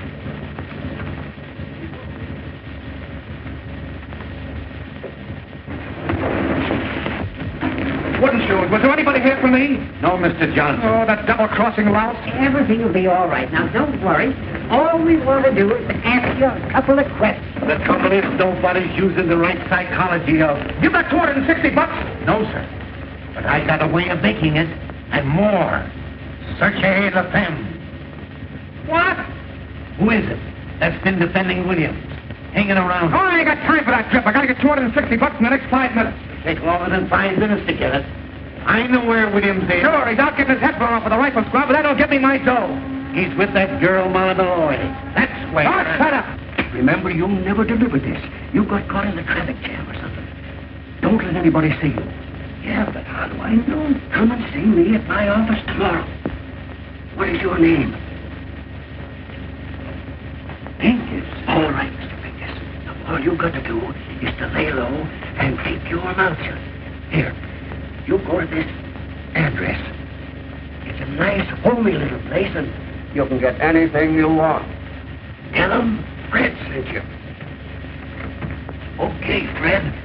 Wooden shoes. Was there anybody here for me? No, Mr. Johnson. Oh, that double-crossing louse. Everything will be all right. Now, don't worry. All we want to do is to ask you a couple of questions. The trouble is nobody's using the right psychology of... You got $260? No, sir. But I got a way of making it, and more. Searchez la femme. What? Who is it that's been defending Williams? Hanging around. Oh, I ain't got time for that trip. I gotta get $260 in the next 5 minutes. Take longer than 5 minutes to get it. I know where Williams is. Sure, he's out getting his head blown off with a rifle squad, but that don't get me my dough. He's with that girl, Malloy. That's where... Oh, shut up. Remember, you never delivered this. You got caught in a traffic jam or something. Don't let anybody see you. Yeah, but how do I know? Come and see me at my office tomorrow. What is your name? Pincus. All right, Mr. Pincus. Now, all you've got to do is to lay low and keep your mouth shut. Here, you go to this address. It's a nice, homey little place, and You can get anything you want. tell them Fred sent you. Okay, Fred.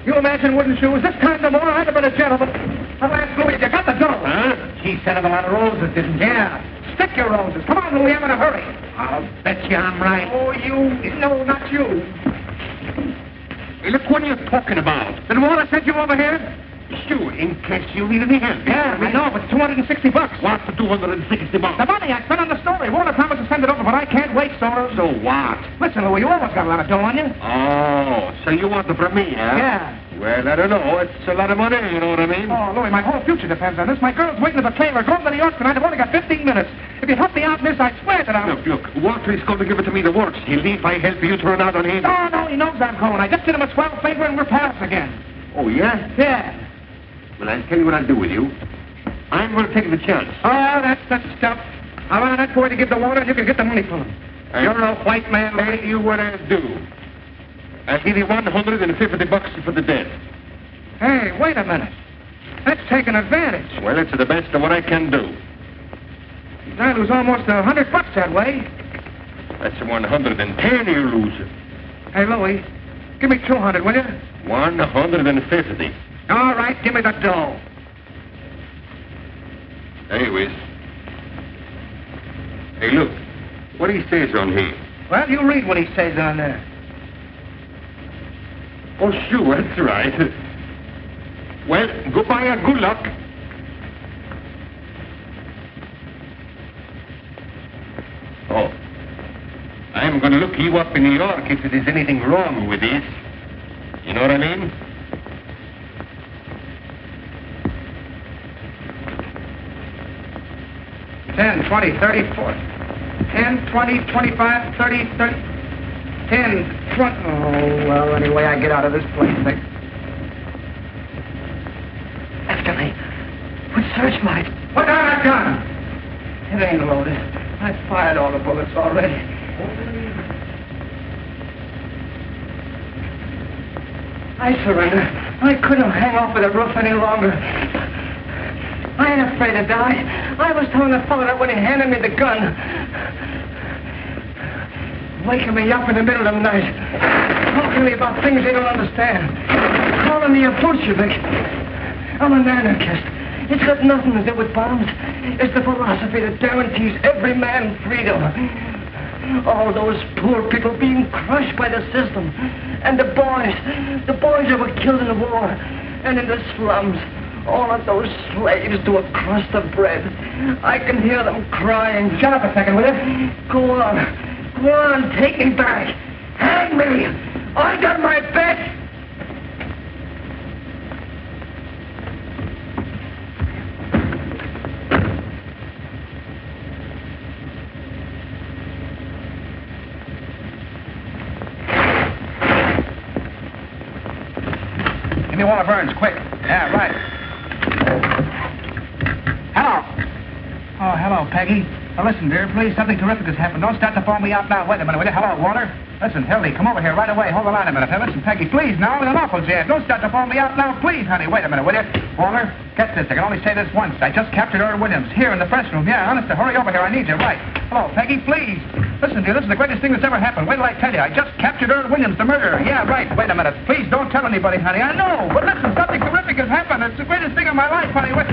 You imagine wooden shoes? This time no more, I'd have been a gentleman. I'll ask Louis, you got the dough? Huh? She sent him a lot of roses, didn't she? Yeah. Stick your roses. Come on, Louis, I'm in a hurry. I'll bet you I'm right. Oh, you... No, not you. Hey, look, what are you talking about? Did Walter send you over here? Sure, in case you need any help. Yeah, I know, but it's $260. What's the $260? The money I spent on the story. Walter promised to send it over, but I can't wait, Soros. So what? Listen, Louis, you always got a lot of dough on you. Oh, so you want it from me, huh? Yeah. Well, I don't know. It's a lot of money, you know what I mean? Oh, Louis, my whole future depends on this. My girl's waiting at the trailer. Going to New York tonight. I've only got 15 minutes. If you help me out in this, I swear that I'll... Look, Walter is going to give it to me the works. He'll leave if I help you turn out on him. No, he knows I'm going. I just did him a swell favor and we're pals again. Oh, yeah? Yeah. Well, I'll tell you what I'll do with you. I'm going to take the chance. Oh, that's the stuff. I'll run that boy to give the water and you can get the money from him. You're a white man, tell you what I'll do. I'll give you $150 for the debt. Hey, wait a minute. That's taking advantage. Well, it's the best of what I can do. I lose almost $100 that way. That's 110 you lose it. Hey, Louis, give me 200, will you? 150. All right, give me the dough. Anyways. Hey, look. What he says on here. Well, you read what he says on there. Oh, sure, that's right. Well, goodbye and good luck. Oh. I'm going to look you up in New York if there's anything wrong with this. You know what I mean? $10, 20, 30, 40. 10, 20, 25, 30, 30. 10, front. Oh, well, anyway, I get out of this place. After me. With searchlight. Put down that gun. It ain't loaded. I fired all the bullets already. I surrender. I couldn't hang off of the roof any longer. I ain't afraid to die. I was telling the fellow that when he handed me the gun, waking me up in the middle of the night, talking to me about things they don't understand, calling me a Bolshevik. I'm an anarchist. It's got nothing to do with bombs. It's the philosophy that guarantees every man freedom. All those poor people being crushed by the system. And the boys that were killed in the war. And in the slums. All of those slaves to a crust of bread. I can hear them crying. Shut up a second, will you? Go on, take me back. Hang me. I got my bet. Give me one of Burns, quick. Yeah, right. Hello. Oh, hello, Peggy. Now, listen, dear, please, something terrific has happened. Don't start to phone me out now. Wait a minute, will you? Hello, Walter. Listen, Hildy, come over here right away. Hold the line a minute. Now, listen, Peggy, please, now, I'm in an awful jam. Don't start to phone me out now, please, honey. Wait a minute, will you? Walter, get this. I can only say this once. I just captured Earl Williams here in the press room. Yeah, honest, hurry over here. I need you. Right. Hello, Peggy, please. Listen, dear, this is the greatest thing that's ever happened. Wait till I tell you. I just captured Earl Williams, the murderer. Yeah, right. Wait a minute. Please don't tell anybody, honey. I know. But listen, something terrific has happened. It's the greatest thing of my life, honey. Wait.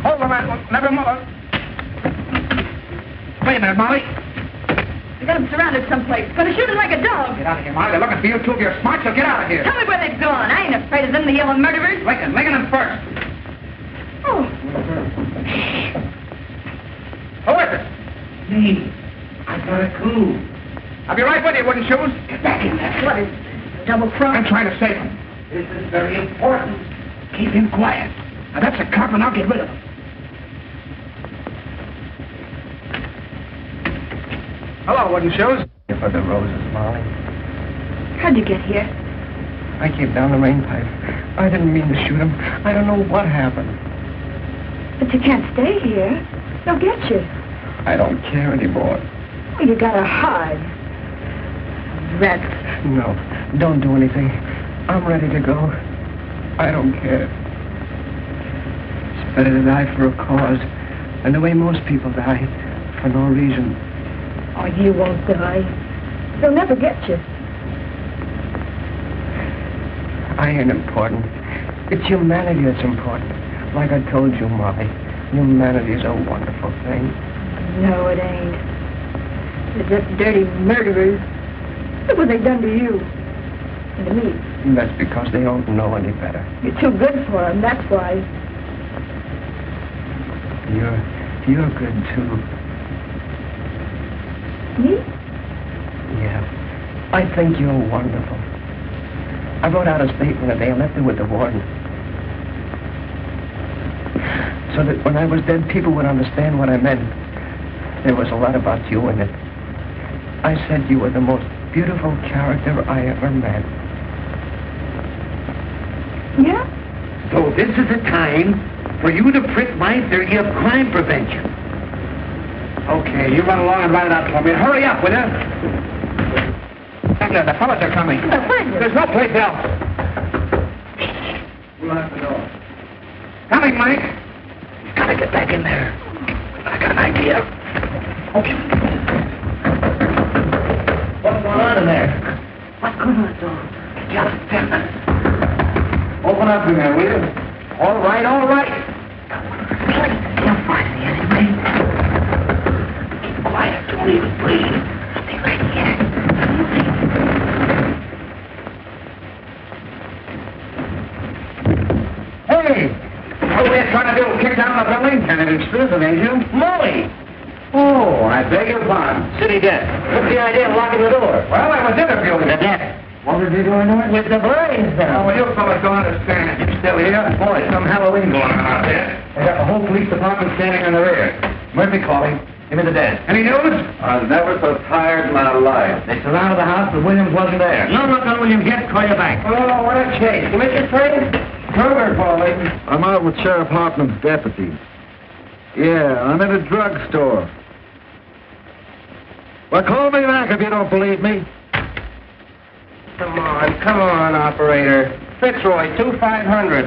Hold on, man. Never mind. Wait a minute, Molly. You got him surrounded someplace. Gonna shoot him like a dog. Get out of here, Molly. They're looking for you, two of your smart, so get out of here. Tell me where they've gone. I ain't afraid of them, the yellow murderers. Lincoln them first. Oh. Who is it? Me. I got a clue. I'll be right with you, wooden shoes. Get back in there. What is double cross? I'm trying to save him. This is very important. Keep him quiet. Now, that's a cop, and I'll get rid of him. Hello, wooden shoes. For the roses, Molly. How'd you get here? I came down the rain pipe. I didn't mean to shoot him. I don't know what happened. But you can't stay here. They'll get you. I don't care anymore. Well, you gotta hide. Rats. No, don't do anything. I'm ready to go. I don't care. It's better to die for a cause than the way most people die, for no reason. Oh, you won't die. They'll never get you. I ain't important. It's humanity that's important. Like I told you, Molly, humanity is a wonderful thing. No, it ain't. They're just dirty murderers. Look what they've done to you. And to me. And that's because they don't know any better. You're too good for them, that's why. You're good, too. Me? Yeah. I think you're wonderful. I wrote out a statement today and left it with the warden. So that when I was dead, people would understand what I meant. There was a lot about you in it. I said you were the most beautiful character I ever met. Yeah? So this is the time for you to print my theory of crime prevention. Okay, you run along and write it out for me. Hurry up, will you? Back there, the fellas are coming. There's no place else. We'll have to go. Coming, Mike. You've got to get back in there. I got an idea. Okay. What's going on in there? What's going on, Tom? Just 10 minutes. Open up in there, will you? All right, all right. You'll find me anyway. Keep quiet. Don't even breathe. I'll be right here. Hey! What are you trying to do? Kick down the building? And it is prison, ain't you? Molly! Oh, I beg your pardon. City desk. What's the idea of locking the door? Well, I was interviewing The you. desk. What did you do in there? With the blinds Oh, down. well, you fellas don't understand. You still here? Boy, some Halloween going on out there. They got the whole police department standing in the rear. Murphy calling. Give me the desk. Any news? I was never so tired in my life. They surrounded the house, but Williams wasn't there. No luck on Williams yet. Call you back. Oh, what a chase. You miss your train? Kruger calling. I'm out with Sheriff Hartman's deputy. Yeah, I'm in a drugstore. Well, call me back if you don't believe me. Come on, operator. Fitzroy, 2500.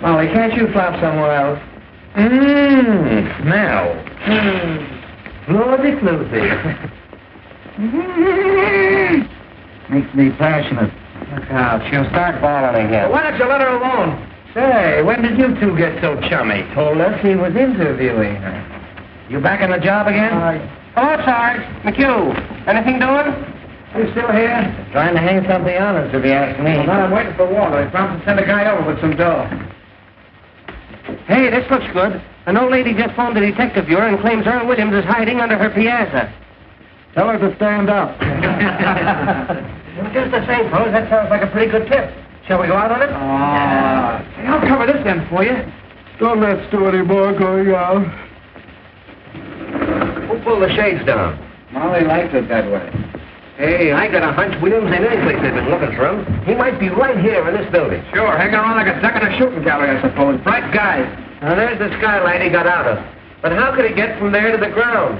Molly, can't you flop somewhere else? Smell. Floody floofy. Makes me passionate. Look out, she'll start bawling again. Why don't you let her alone? Say, when did you two get so chummy? Told us he was interviewing her. You back on the job again? Hello, Sarge. McHugh. Anything doing? You still here? Trying to hang something on us, if you ask me. Well, now I'm waiting for water. I promised to send a guy over with some dough. Hey, this looks good. An old lady just phoned the detective bureau and claims Earl Williams is hiding under her piazza. Tell her to stand up. Well, just the same, fellas, that sounds like a pretty good tip. Shall we go out on it? I'll cover this end for you. Don't let's do any more going out. Who pulled the shades down? Molly likes it that way. Hey, I got a hunch Williams ain't any place they've been looking for him. He might be right here in this building. Sure, hanging around like a duck in a shooting gallery, I suppose. Bright guys. Now, there's the skylight he got out of. But how could he get from there to the ground?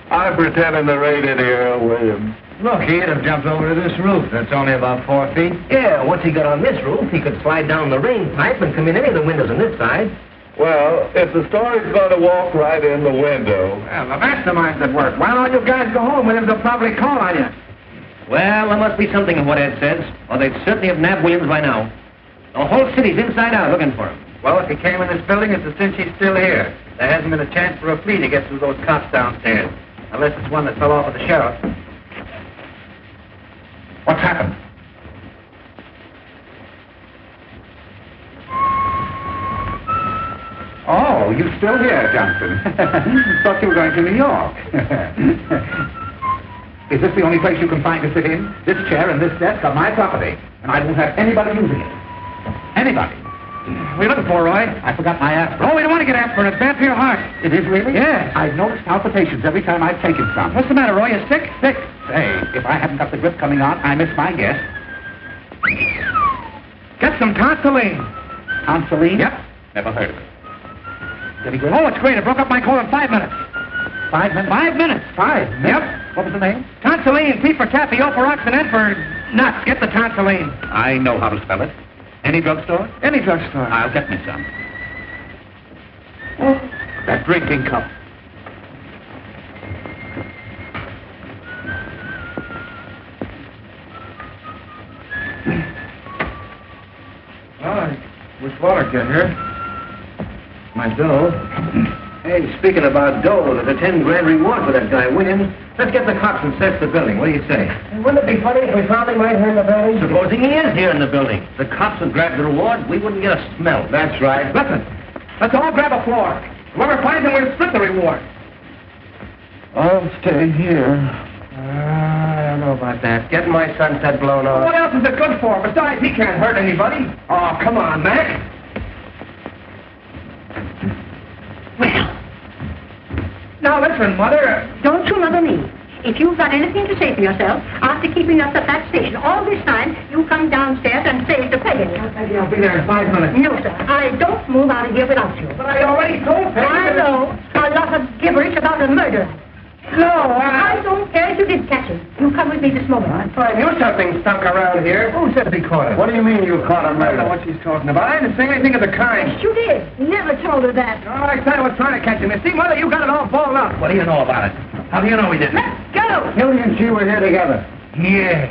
I'm pretending to raid into Earl Williams. Look, he'd have jumped over to this roof. That's only about 4 feet. Yeah, once he got on this roof, he could slide down the rain pipe and come in any of the windows on this side. Well, if the story's going to walk right in the window... Well, the mastermind's at work. Why don't you guys go home? Williams will probably call on you. Well, there must be something in what Ed says, or they'd certainly have nabbed Williams by now. The whole city's inside out looking for him. Well, if he came in this building, it's a cinch he's still here. There hasn't been a chance for a flea to get through those cops downstairs. Unless it's one that fell off of the sheriff. What's happened? Oh, you still here, Johnson? Thought you were going to New York. Is this the only place you can find to sit in? This chair and this desk are my property, and I won't have anybody using it. Anybody. What are you looking for, Roy? I forgot my aspirin. Oh, we don't want to get aspirin. It's bad for your heart. It is really? Yeah. I've noticed palpitations every time I've taken some. What's the matter, Roy? You sick? Sick. Say, if I haven't got the grip coming on, I miss my guess. Get some Consoline. Consoline? Yep. Never heard of it. Did he go? Oh, it's great. It broke up my cold in 5 minutes. 5 minutes? 5 minutes. 5 minutes? Yep. What was the name? Consoline. T for taffy, O for ox, and N for nuts. Get the Consoline. I know how to spell it. Any drugstore? Any drugstore. I'll get me some. Oh, that drinking cup. Oh, I wish Waller get here. My dough. Hey, speaking about dough, there's a 10 grand reward for that guy Williams. Let's get the cops and search the building. What do you say? Wouldn't it be funny if we found him right here in the building? Supposing he is here in the building. The cops would grab the reward, we wouldn't get a smell. That's right. Listen, let's all grab a floor. Whoever finds him, we'll split the reward. I'll stay here. I don't know about that. Getting my sunset blown off. What else is it good for? Besides, he can't hurt anybody. Oh, come on, Mac. Well, Now listen, Mother. don't you mother me. If you've got anything to say for yourself, after keeping us at that station all this time, you come downstairs and say it to Peggy. Peggy, I'll be there in 5 minutes. No, sir. I don't move out of here without you. But I already told Peggy. I know a lot of gibberish about a murder. No, I don't care if you did catch him. You come with me this moment. I knew something stunk around here. Who said he caught it? What do you mean you caught a I don't know murder? what she's talking about. I didn't say anything of the kind. Yes, you did. Never told her that. Oh, I said I was trying to catch him. You see, Mother, you got it all balled up. What do you know about it? How do you know we didn't? Let's go. Hildy and she were here together. Yeah.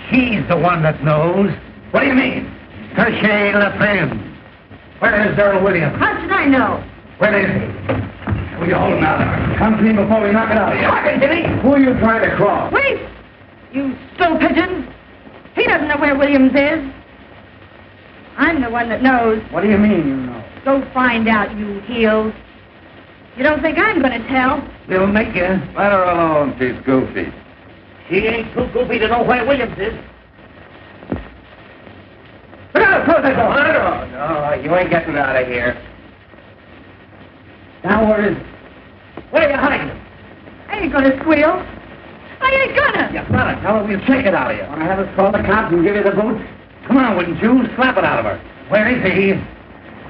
She's the one that knows. What do you mean? Hershey LaFemme. Where is Earl Williams? How should I know? Where is he? Will you hold him out? Come clean before we knock it out. Fucking Jimmy! Who are you trying to cross? Wait! You stool pigeon! He doesn't know where Williams is. I'm the one that knows. What do you mean you know? Go find out, you heel. You don't think I'm going to tell? They'll make you. Let her alone, she's goofy. She ain't too goofy to know where Williams is. Look out! Close that door! No, you ain't getting out of here. Now, where is it? Where are you hiding? I ain't gonna squeal. I ain't gonna. You better tell her we'll take it out of you. Want to have us call the cops and give you the boot? Come on, wouldn't you? Slap it out of her. Where is he?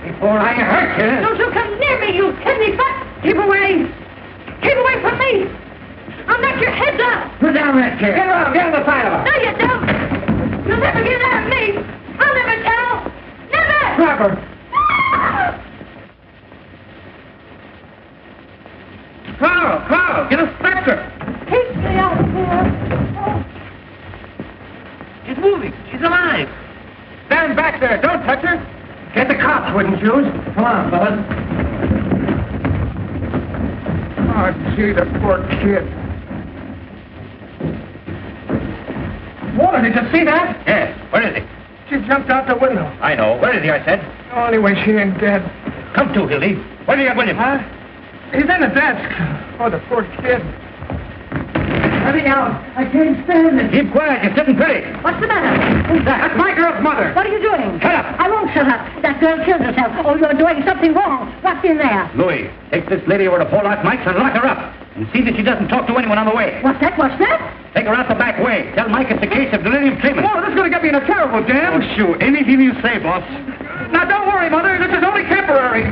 Before I hurt you. Don't you come near me, you kidney butt. Keep away. Keep away from me. I'll knock your heads off. Put down that chair. Get around. Get on the side of her. No, you don't. You'll never get out of me. I'll never tell. Never. Grab her. Carl, get a stretcher. Take me out of here. She's moving. She's alive. Stand back there. Don't touch her. Get the cops, wouldn't you? Come on, fellas. Oh, gee, the poor kid. Walter, did you see that? Yes. Where is he? She jumped out the window. I know. Where is he, I said? Oh, anyway, she ain't dead. Come to, Hildy. Where do you have Williams? Huh? He's in the desk. Oh, the poor kid. Let me out. I can't stand it. Keep quiet. You're sitting pretty. What's the matter? Who's that? That's my girl's mother. What are you doing? Shut up. I won't shut up. That girl killed herself. Oh, you're doing something wrong. What's in there? Louis, take this lady over to Pollock Mike's and lock her up. And see that she doesn't talk to anyone on the way. What's that? What's that? Take her out the back way. Tell Mike it's a case of delirium treatment. Oh, this is going to get me in a terrible jam. Oh, shoot. Anything you say, boss. Now, don't worry, Mother. This is only temporary.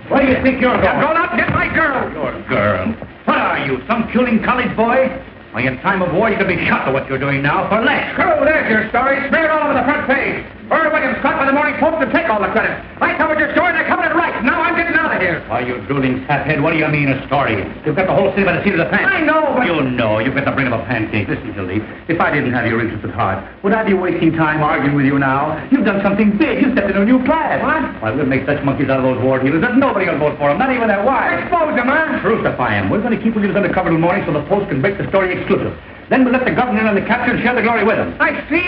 Where do you think you're going? I'm going out and get my girl. Your girl. What are you, some puling college boy? Why, in time of war, you could be shot for what you're doing now for less. Oh, there's your story. Smear it all over the front page. Earl Williams caught by the Morning Post to take all the credit. I covered your story and I covered it right. Now I'm getting out of here. Why, you drooling saphead, what do you mean a story? You've got the whole city by the seat of the pants. I know, but... You know, you've got the brain of a pancake. Listen, Hildy, if I didn't have your interest at heart, would I be wasting time arguing with you now? You've done something big. You stepped into a new class. What? Why, we'll make such monkeys out of those war healers that nobody will vote for them, not even their wives. Expose them, huh? Crucify them. We're going to keep Williams undercover till morning so the Post can break the story exclusive. Then we'll let the governor and the captain share the glory with them. I see.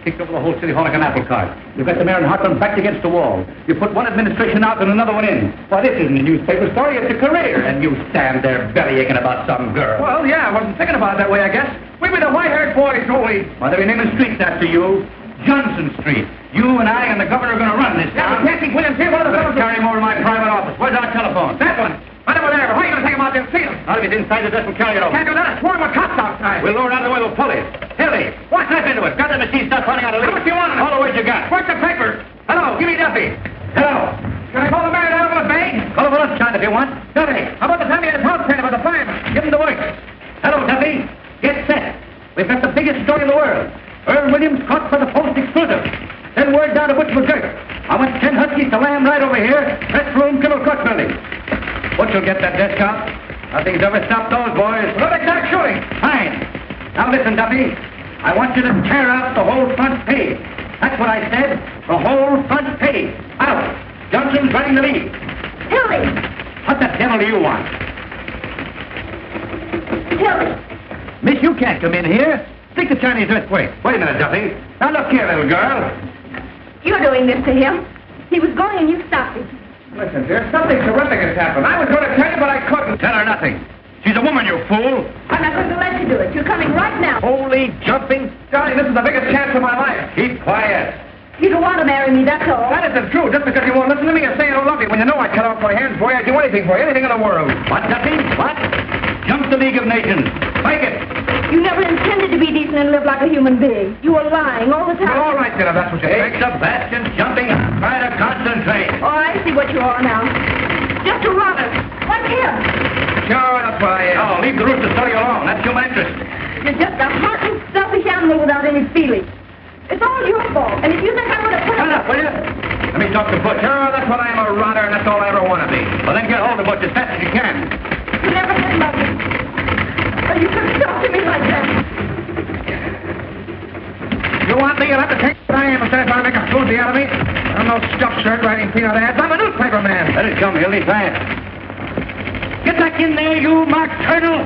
Kicked over the whole city hall like an apple cart. You've got the mayor and Hartman backed against the wall. You put one administration out and another one in. Why, this isn't a newspaper story, it's a career. And you stand there belly aching about some girl. Well, yeah, I wasn't thinking about it that way, I guess. We be the white-haired boys, don't we? Why, they'll be naming streets after you. Johnson Street. You and I and the governor are going to run this Yeah, town. we can't keep Williams here. One of the fellows... Carry him over to my private office. Where's our telephone? That one. Right over there. But how are you going to take him out there and see him? Out of his inside the desk and carry it over. Can't do that. A swarm of cops outside. We'll lower it out of the way with pulleys. Hildy, what's that into it? Got the machine stuff running out of How much do you want? All the words you got. Where's the papers? Hello, give me Duffy. Hello. Can I call the mayor down over the bag? Call for lunchtime if you want. Duffy, how about the time you had a talk train about the fireman? Give him the works. Hello, Duffy. Get set. We've got the biggest story in the world. Earl Williams caught for the Post exclusive. Send word down to Butch McGurk. I want 10 huskies to land right over here. Press room, Kibble Court building. Butch will get that desk out. Nothing's ever stopped those boys. What about that shooting? Fine. Now listen, Duffy. I want you to tear out the whole front page. That's what I said. The whole front page. Out. Johnson's running the lead. Hildy! What the devil do you want? Hildy! Miss, you can't come in here. Stick the Chinese earthquake. Wait a minute, Duffy. Now look here, little girl. You're doing this to him. He was going and you stopped him. Listen, dear, something terrific has happened. I was going to tell you, but I couldn't. Tell her nothing. She's a woman, you fool. I'm not going to let you do it. You're coming right now. Holy jumping. Johnny, this is the biggest chance of my life. Keep quiet. You don't want to marry me, that's all. That isn't true. Just because you won't listen to me or say I don't love you. When you know I cut off my hands for you, I'd do anything for you, anything in the world. What, Duffy? What? Jump the League of Nations. Fight it. You never intended to be decent and live like a human being. You were lying all the time. Well, all right, then, if that's what you Take think. Sebastian jumping. Try to concentrate. Oh, I see what you are now. Just a robber. Like him. Sure, that's what I am. Oh, leave the rooster study alone. That's human interest. You're just a heartless, selfish animal without any feeling. It's all your fault. And if you think I'm going to put Shut up, will you? Let me talk to Butch. Sure, that's what I am, a rotter, and that's all I ever want to be. Well, then get hold of Butch as fast as you can. You never did love me. Or you couldn't talk to me like that. You want me? You'll have to take what I am instead of trying to make a floozy out of me. I'm no stuffed shirt writing peanut ads. I'm a newspaper man. Let it come, Hildy, fast. Get back in there, you Mark Colonel.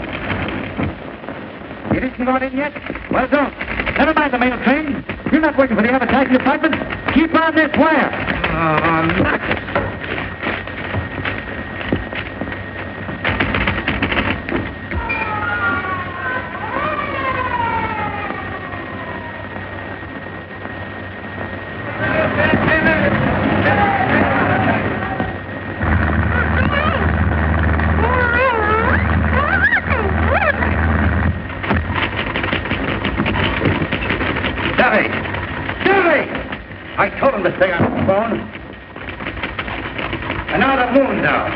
You didn't go in yet? Well, don't. Never mind the mail train. You're not working for the advertising department. Keep on this wire. Oh, nuts. him to stay on the phone. And now the moon's out.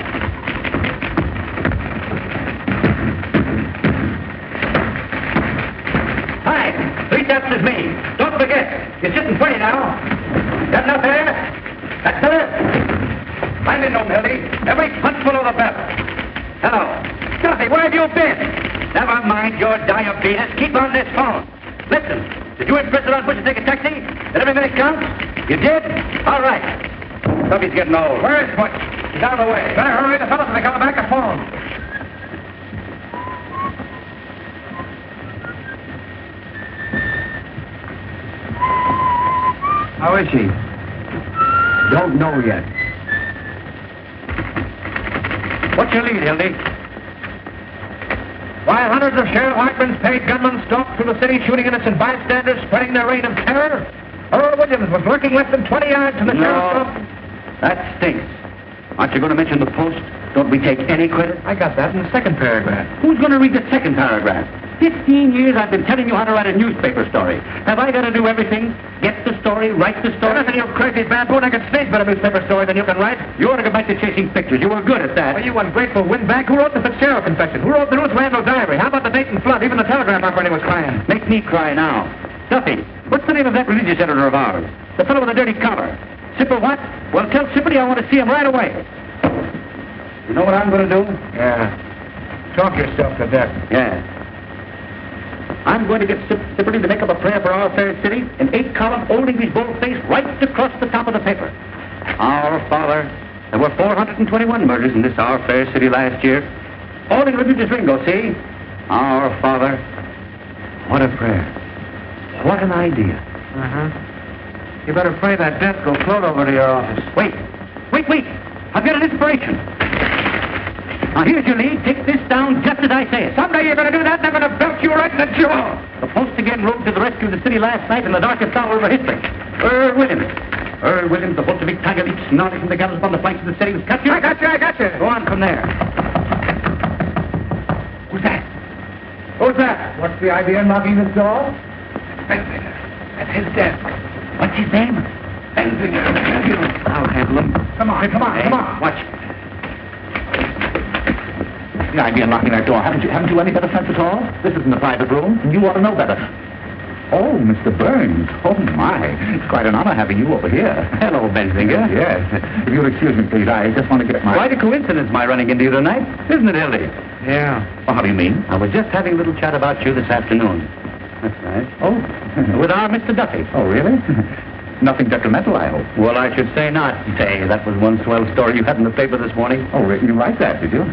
Hi, 3 taps is me. Don't forget, you're sitting pretty now. Got enough air? That's it. I'm in no Hildy. Every punchful of the better. Hello. Duffy, where have you been? Never mind your diabetes. Keep on this phone. Listen, did you impress it on Bush to take a taxi? Did every minute count? You did? All right. Duffy's getting old. Where is Butch? He's out of the way. Better hurry. The fellas will be coming back to phone. How is she? Don't know yet. What's your lead, Hildy? While hundreds of Sheriff Hartman's paid gunmen stalked through the city shooting innocent bystanders, spreading their reign of terror, Earl Williams was lurking less than 20 yards from the sheriff's office. That stinks. Aren't you going to mention the Post? Don't we take any credit? I got that in the second paragraph. Who's going to read the second paragraph? 15 years I've been telling you how to write a newspaper story. Have I got to do everything? Get the story, write the story? Anything, you crazy baboon. I can stage better newspaper story than you can write. You ought to go back to chasing pictures. You were good at that. Well, you ungrateful windbag. Who wrote the Fitzgerald confession? Who wrote the Ruth Randall diary? How about the Dayton flood? Even the telegram operator was crying. Make me cry now. Duffy, what's the name of that religious editor of ours? The fellow with the dirty collar. Sipper what? Well, tell Sipperty I want to see him right away. You know what I'm going to do? Yeah. Talk yourself to death. Yeah. I'm going to get Sipperty to make up a prayer for our fair city in 8-column old English boldface right across the top of the paper. Our Father, there were 421 murders in this our fair city last year. All in religious lingo, see? Our Father. What a prayer. What an idea. Uh-huh. You better pray that death go float over to your office. Wait. I've got an inspiration. Now, here's your lead. Take this down just as I say it. Someday you're going to do that, and I'm going to belt you right in the jaw. The Post again rode to the rescue of the city last night in the darkest hour of our history. Earl Williams. Earl Williams, the Bolshevik tiger leap snarling from the gallows upon the flanks of the city. Was cut you? I got you. Go on from there. Who's that? Who's that? What's the idea in knocking this door? Benzinger. At his desk. What's his name? Benzinger. I'll handle him. Come on. Watch. The idea of knocking that door. Haven't you any better sense at all? This isn't a private room, and you ought to know better. Oh, Mr. Burns. Oh, my. It's quite an honor having you over here. Hello, Benzinger. Yes. If you'll excuse me, please, I just want to get my... Quite a coincidence, my running into you tonight. Isn't it, Hildy? Yeah. Well, how do you mean? I was just having a little chat about you this afternoon. That's nice. Oh. With our Mr. Duffy. Oh, really? Nothing detrimental, I hope. Well, I should say not. Say, that was one swell story you had in the paper this morning. Oh, you write that, did you?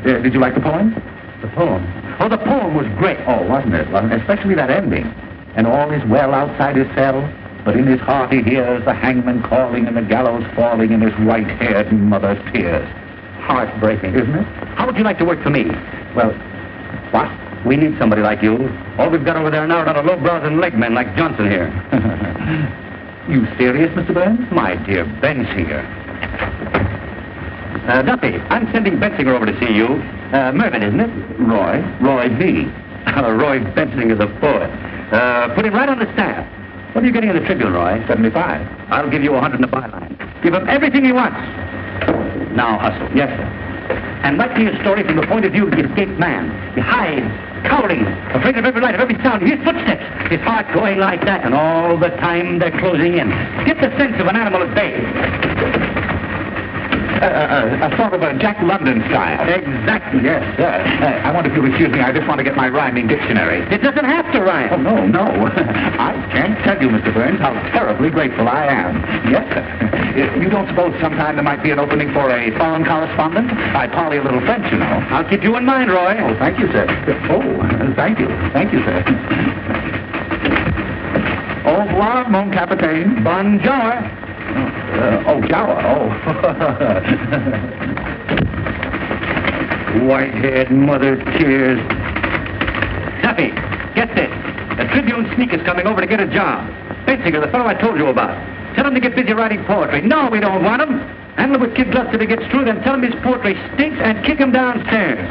Did you like the poem? The poem? Oh, the poem was great. Oh, wasn't it? Especially that ending. And all is well outside his cell, but in his heart he hears the hangman calling and the gallows falling in his white-haired mother's tears. Heartbreaking, isn't it? How would you like to work for me? Well, what? We need somebody like you. All we've got over there now are not a low-brows and leg men like Johnson here. You serious, Mr. Burns? My dear Bensinger. Duffy, I'm sending Bensinger over to see you. Mervyn, isn't it? Roy V. Roy Bensinger, the poet. Put him right on the staff. What are you getting in the Tribune, Roy? 75. I'll give you 100 in the byline. Give him everything he wants. Now hustle. Yes, sir. And write me a story from the point of view of the escaped man. He hides, cowering, afraid of every light, of every sound. He hears footsteps, his heart going like that, and all the time they're closing in. Get the sense of an animal at bay. A sort of a Jack London style. Exactly. Yes, sir. I wonder if you'll excuse me. I just want to get my rhyming dictionary. It doesn't have to rhyme. Oh, no. I can't tell you, Mr. Burns, how terribly grateful I am. Yes, sir. You don't suppose sometime there might be an opening for a foreign correspondent? I parley a little French, you know. I'll keep you in mind, Roy. Oh, thank you, sir. Oh, thank you. Thank you, sir. Au revoir, mon capitaine. Bonjour. Jawa. Oh. White-haired mother tears. Duffy, get this. The Tribune sneak is coming over to get a job. Bensinger, the fellow I told you about. Tell him to get busy writing poetry. No, we don't want him. Handle him with Kid Gluster if he gets through, then tell him his poetry stinks and kick him downstairs.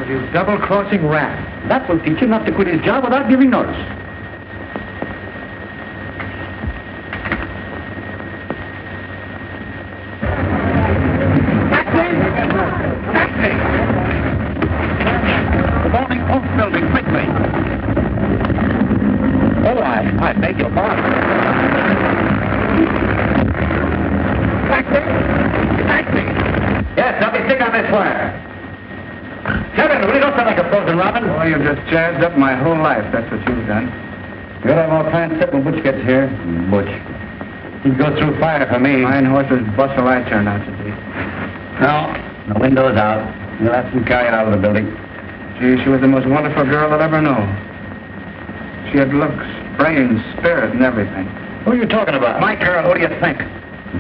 You double-crossing rat. That will teach him not to quit his job without giving notice. beg your pardon. Taxi! Yes, I'll be sick on this wire. Kevin, will you don't sound like a frozen robin? Oh, you've just jazzed up my whole life. That's what you've done. You'll have all plans set when Butch gets here. Butch. He'd go through fire for me. Fine horse's bustle I turned out to be. No, the window's out. You'll have to carry it out of the building. Gee, she was the most wonderful girl I'll ever know. She had looks, brains, spirit, and everything. Who are you talking about? My girl, who do you think?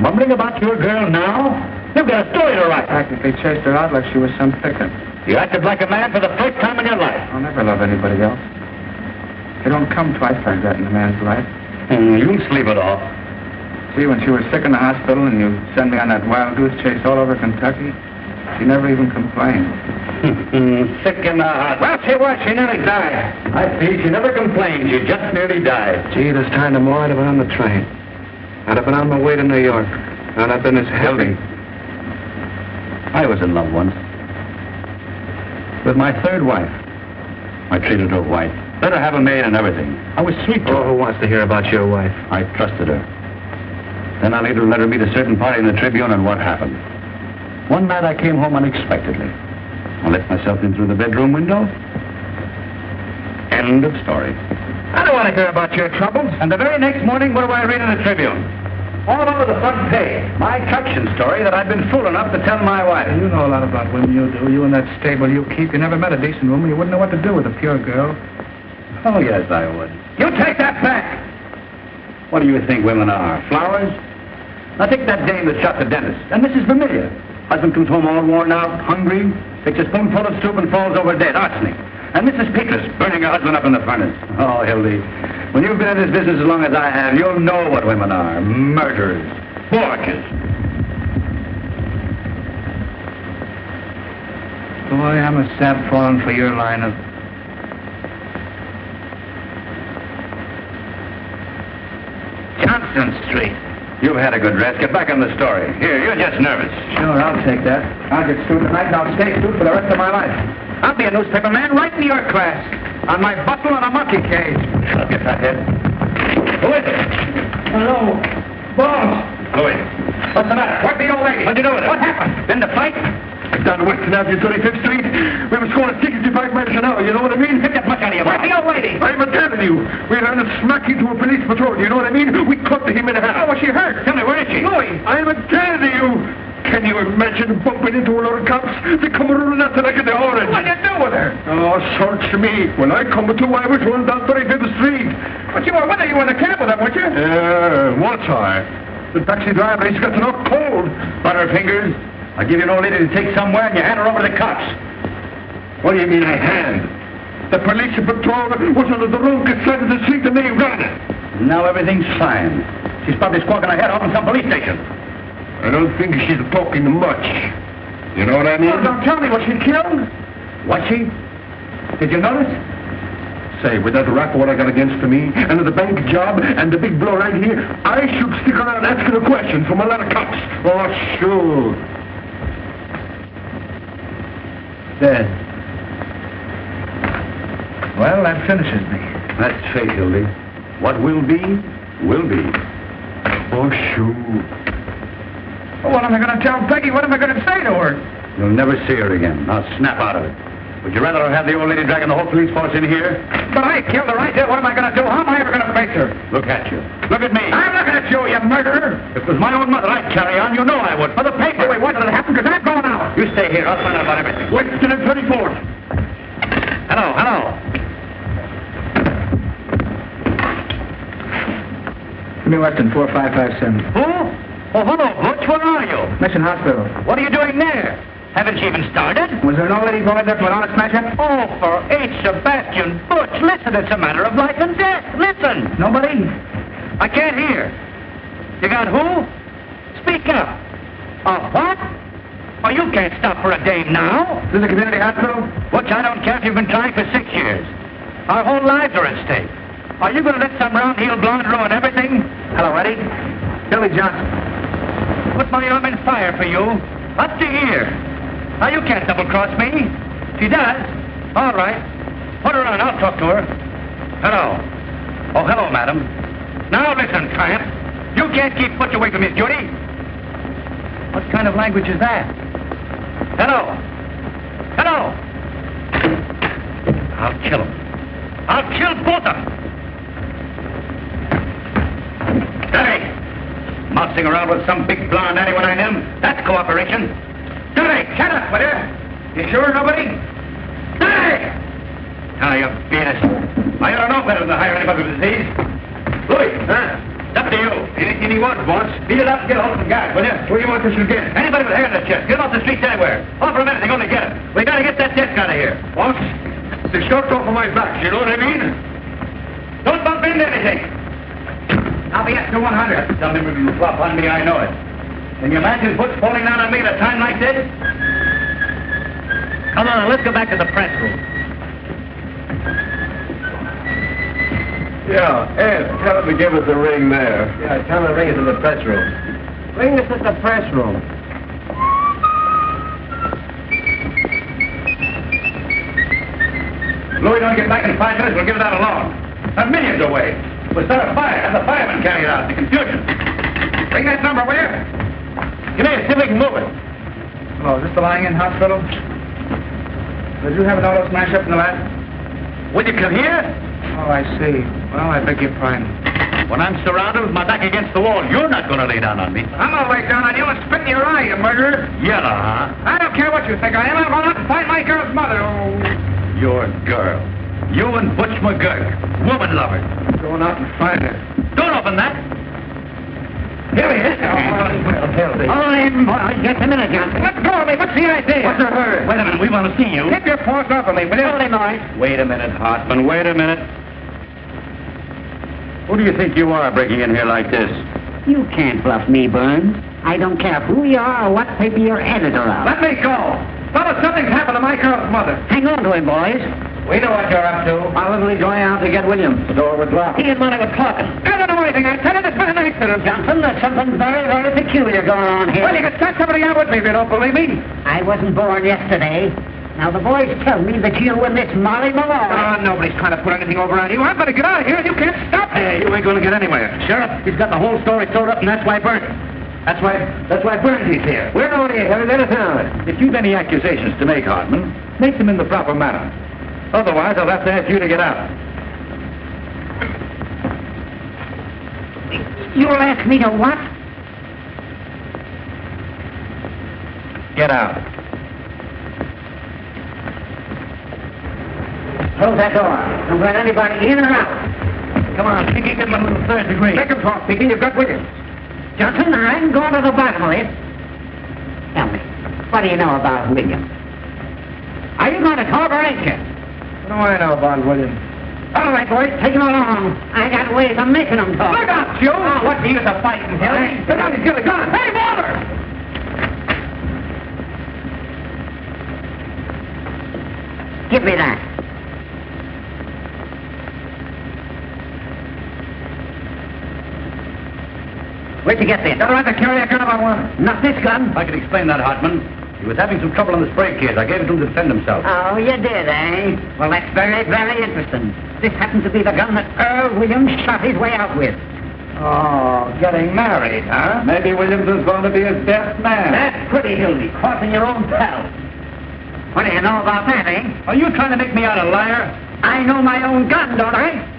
Mumbling about your girl now? You've got a story to write. Practically chased her out like she was some thicket. You acted like a man for the first time in your life. I'll never love anybody else. You don't come twice like that in a man's life. You'll sleep it off. See, when she was sick in the hospital and you sent me on that wild goose chase all over Kentucky, she never even complained. Sick in the hospital. Well, she was. She nearly died. I see. She never complained. She just nearly died. Gee, this time tomorrow I'd have been on the train. I'd have been on my way to New York. I'd have been as healthy. I was in love once. With my third wife. I treated her white. Let her have a maid and everything. I was sweet to her. Oh, who wants to hear about your wife? I trusted her. Then I later let her meet a certain party in the Tribune, and what happened? One night I came home unexpectedly. I let myself in through the bedroom window. End of story. I don't want to hear about your troubles. And the very next morning, what do I read in the Tribune? All over the front page. My traction story that I'd been fool enough to tell my wife. You know a lot about women, you do. You and that stable you keep. You never met a decent woman. You wouldn't know what to do with a pure girl. Oh, yes, I would. You take that back! What do you think women are? Flowers? Now take that dame that shot the dentist. And Mrs. Vermillion. Husband comes home all worn out, hungry, takes a spoonful of soup and falls over dead. Arsenic. And Mrs. Petrus burning her husband up in the furnace. Oh, Hildy, when you've been in this business as long as I have, you'll know what women are. Murderers. Forgers. Boy, I'm a sap falling for your line of... Johnson Street. You've had a good rest. Get back on the story. Here, you're just nervous. Sure, I'll take that. I'll get sued tonight and I'll stay sued for the rest of my life. I'll be a newspaper man right in your class. On my bustle and a monkey cage. Shut up, you fathead. Who is it? Hello. Boss. Louis. What's the matter? Where's the old lady? What'd you do with her? What happened? Been to fight? Down Western Avenue, 35th Street. We was going at 65 miles an hour, you know what I mean? Get that much out of your mouth. Where's the old lady? I'm telling you, we ran a smack into a police patrol, you know what I mean? We cut him in half. Oh, was she hurt? Tell me, where is she? Louis. I'm telling you. Can you imagine bumping into a lot of cops? They come running after like in the orange. What'd you do with her? Oh, search me. When I come to, I was running down 35th Street. But you were with her. You were in a cab with her, weren't you? What's I? The taxi driver, he's got enough cold. Butterfingers. I'll give you an old lady to take somewhere and you hand her over to the cops. What do you mean I hand? The police patrol was on the wrong side of the street and they ran it. Now everything's fine. She's probably squawking her head off in some police station. I don't think she's talking much. You know what I mean? Oh, don't tell me. Was she killed? Was she? Did you notice? Say, with that rap what I got against me, and the bank job, and the big blow right here, I should stick around asking a question from a lot of cops. Oh, sure. Dead. Well, that finishes me. That's fate, Hildy. What will be, will be. Oh, sure. Well, what am I going to tell Peggy? What am I going to say to her? You'll never see her again. Now snap out of it. Would you rather have the old lady dragging the whole police force in here? But I killed her. I did. What am I going to do? How am I ever going to face her? Look at you. Look at me. I'm looking at you, you murderer. If it was my own mother I'd carry on, you know I would. For the paper. Wait, what did it happen? Because I'm going out. You stay here. I'll find out about everything. Western and 34th. Hello, hello. Give me Weston, 4557. Who? Oh, hello, Butch. Where are you? Mission Hospital. What are you doing there? Haven't you even started? Was there no lady going there for an honest measure? Oh, for H. Sebastian Butch, listen, it's a matter of life and death. Listen. Nobody? I can't hear. You got who? Speak up. What? Oh, you can't stop for a day now. Is this a community hospital? Butch, I don't care if you've been trying for 6 years. Our whole lives are at stake. Are you going to let some round-heeled blonde ruin everything? Hello, Eddie. Hildy Johnson. Put my arm in fire for you. Up to here. Now, you can't double-cross me. She does. All right. Put her on. I'll talk to her. Hello. Oh, hello, madam. Now listen, tramp. You can't keep Butch away from his duty. What kind of language is that? Hello. Hello. I'll kill him. I'll kill both of them. Steady. Mousing around with some big blonde anyone I him. That's cooperation. Steady. Shut up, will you? You sure nobody? Steady. Now you beat us. I ought to know better than to hire anybody with disease. Louis, huh? It's up to you. Anything you want, boss. Beat it up and get a hold of some guys, will you? Where do you want this to get? Anybody with hair in the chest. Get off the streets anywhere. Offer them anything, only get it. We gotta get that desk out of here. Boss, the short's off of my back, you know what I mean? Don't bump into anything. I'll be extra 100. Something will flop on me, I know it. Can you imagine Butch falling down on me at a time like this? Come on, let's go back to the press room. Yeah, Ed, tell him to give us a ring there. Yeah, tell him to ring us in the press room. Ring us at the press room. Louis, don't get back in 5 minutes, we'll give it out alone. Not millions away. We'll start a fire, have the firemen carry it out, the confusion. Bring that number, will you? Come here, see if we can move it. Oh, is this the lying-in hospital? Did you have an auto smash up in the lab? Will you come here? Oh, I see. Well, I beg your pardon. When I'm surrounded with my back against the wall, you're not going to lay down on me. I'm gonna lay down on you and spit in your eye, you murderer. Yellow, huh? I don't care what you think I am. I'm going out and find my girl's mother. Oh. Your girl. You and Butch McGurk, woman lover. Going out and find her. Don't open that. Here he is. Just a minute, Johnson. Let go of me. What's the idea? What's the hurry? Wait a minute, we want to see you. Keep your paws off of me, will you? Hold him, boys. Wait a minute, Hartman, wait a minute. Who do you think you are breaking in here like this? You can't bluff me, Burns. I don't care who you are or what paper you're editor of. Let me go. Fellas, something's happened to my girl's mother. Hang on to him, boys. We know what you're up to. Probably going out to get Williams. The door was locked. He and Molly were talking. I don't know anything. I tell you, there's been an accident. Johnson, there's something very, very peculiar going on here. Well, you can start somebody out with me if you don't believe me. I wasn't born yesterday. Now, the boys tell me that you and this Molly Malone... Oh, nobody's trying to put anything over on you. I'm going to get out of here, and you can't stop me. Hey, you ain't going to get anywhere. Sheriff, he's got the whole story sewed up, and that's why Burns. That's why Burns is here. We're going to hear it anytime. If you've any accusations to make, Hartman, make them in the proper manner. Otherwise, I'll have to ask you to get out. You'll ask me to what? Get out. Close that door. Don't let anybody in or out. Come on, Pinky, give him a little third degree. Make him talk, Pinky. You've got Williams. Johnson, I'm going to the bottom of it. Tell me, what do you know about Williams? Are you going to talk or ain't you? What do I know about Williams? All right, boys, take him along. I got ways of making them talk. Look out, Joe! Oh, what's the use of fighting, Hildy? Look out, he's got a gun. Hey, water! Give me that. Where'd you get this? Never had to carry a gun if I wanted. Not this gun. I can explain that, Hartman. He was having some trouble on the spray case. I gave it to him to defend himself. Oh, you did, eh? Well, that's very, very interesting. This happens to be the gun that Earl Williams shot his way out with. Oh, getting married, huh? Maybe Williams is going to be his best man. That's pretty, Hildy. Crossing your own pal. What do you know about that, eh? Are you trying to make me out a liar? I know my own gun, don't I?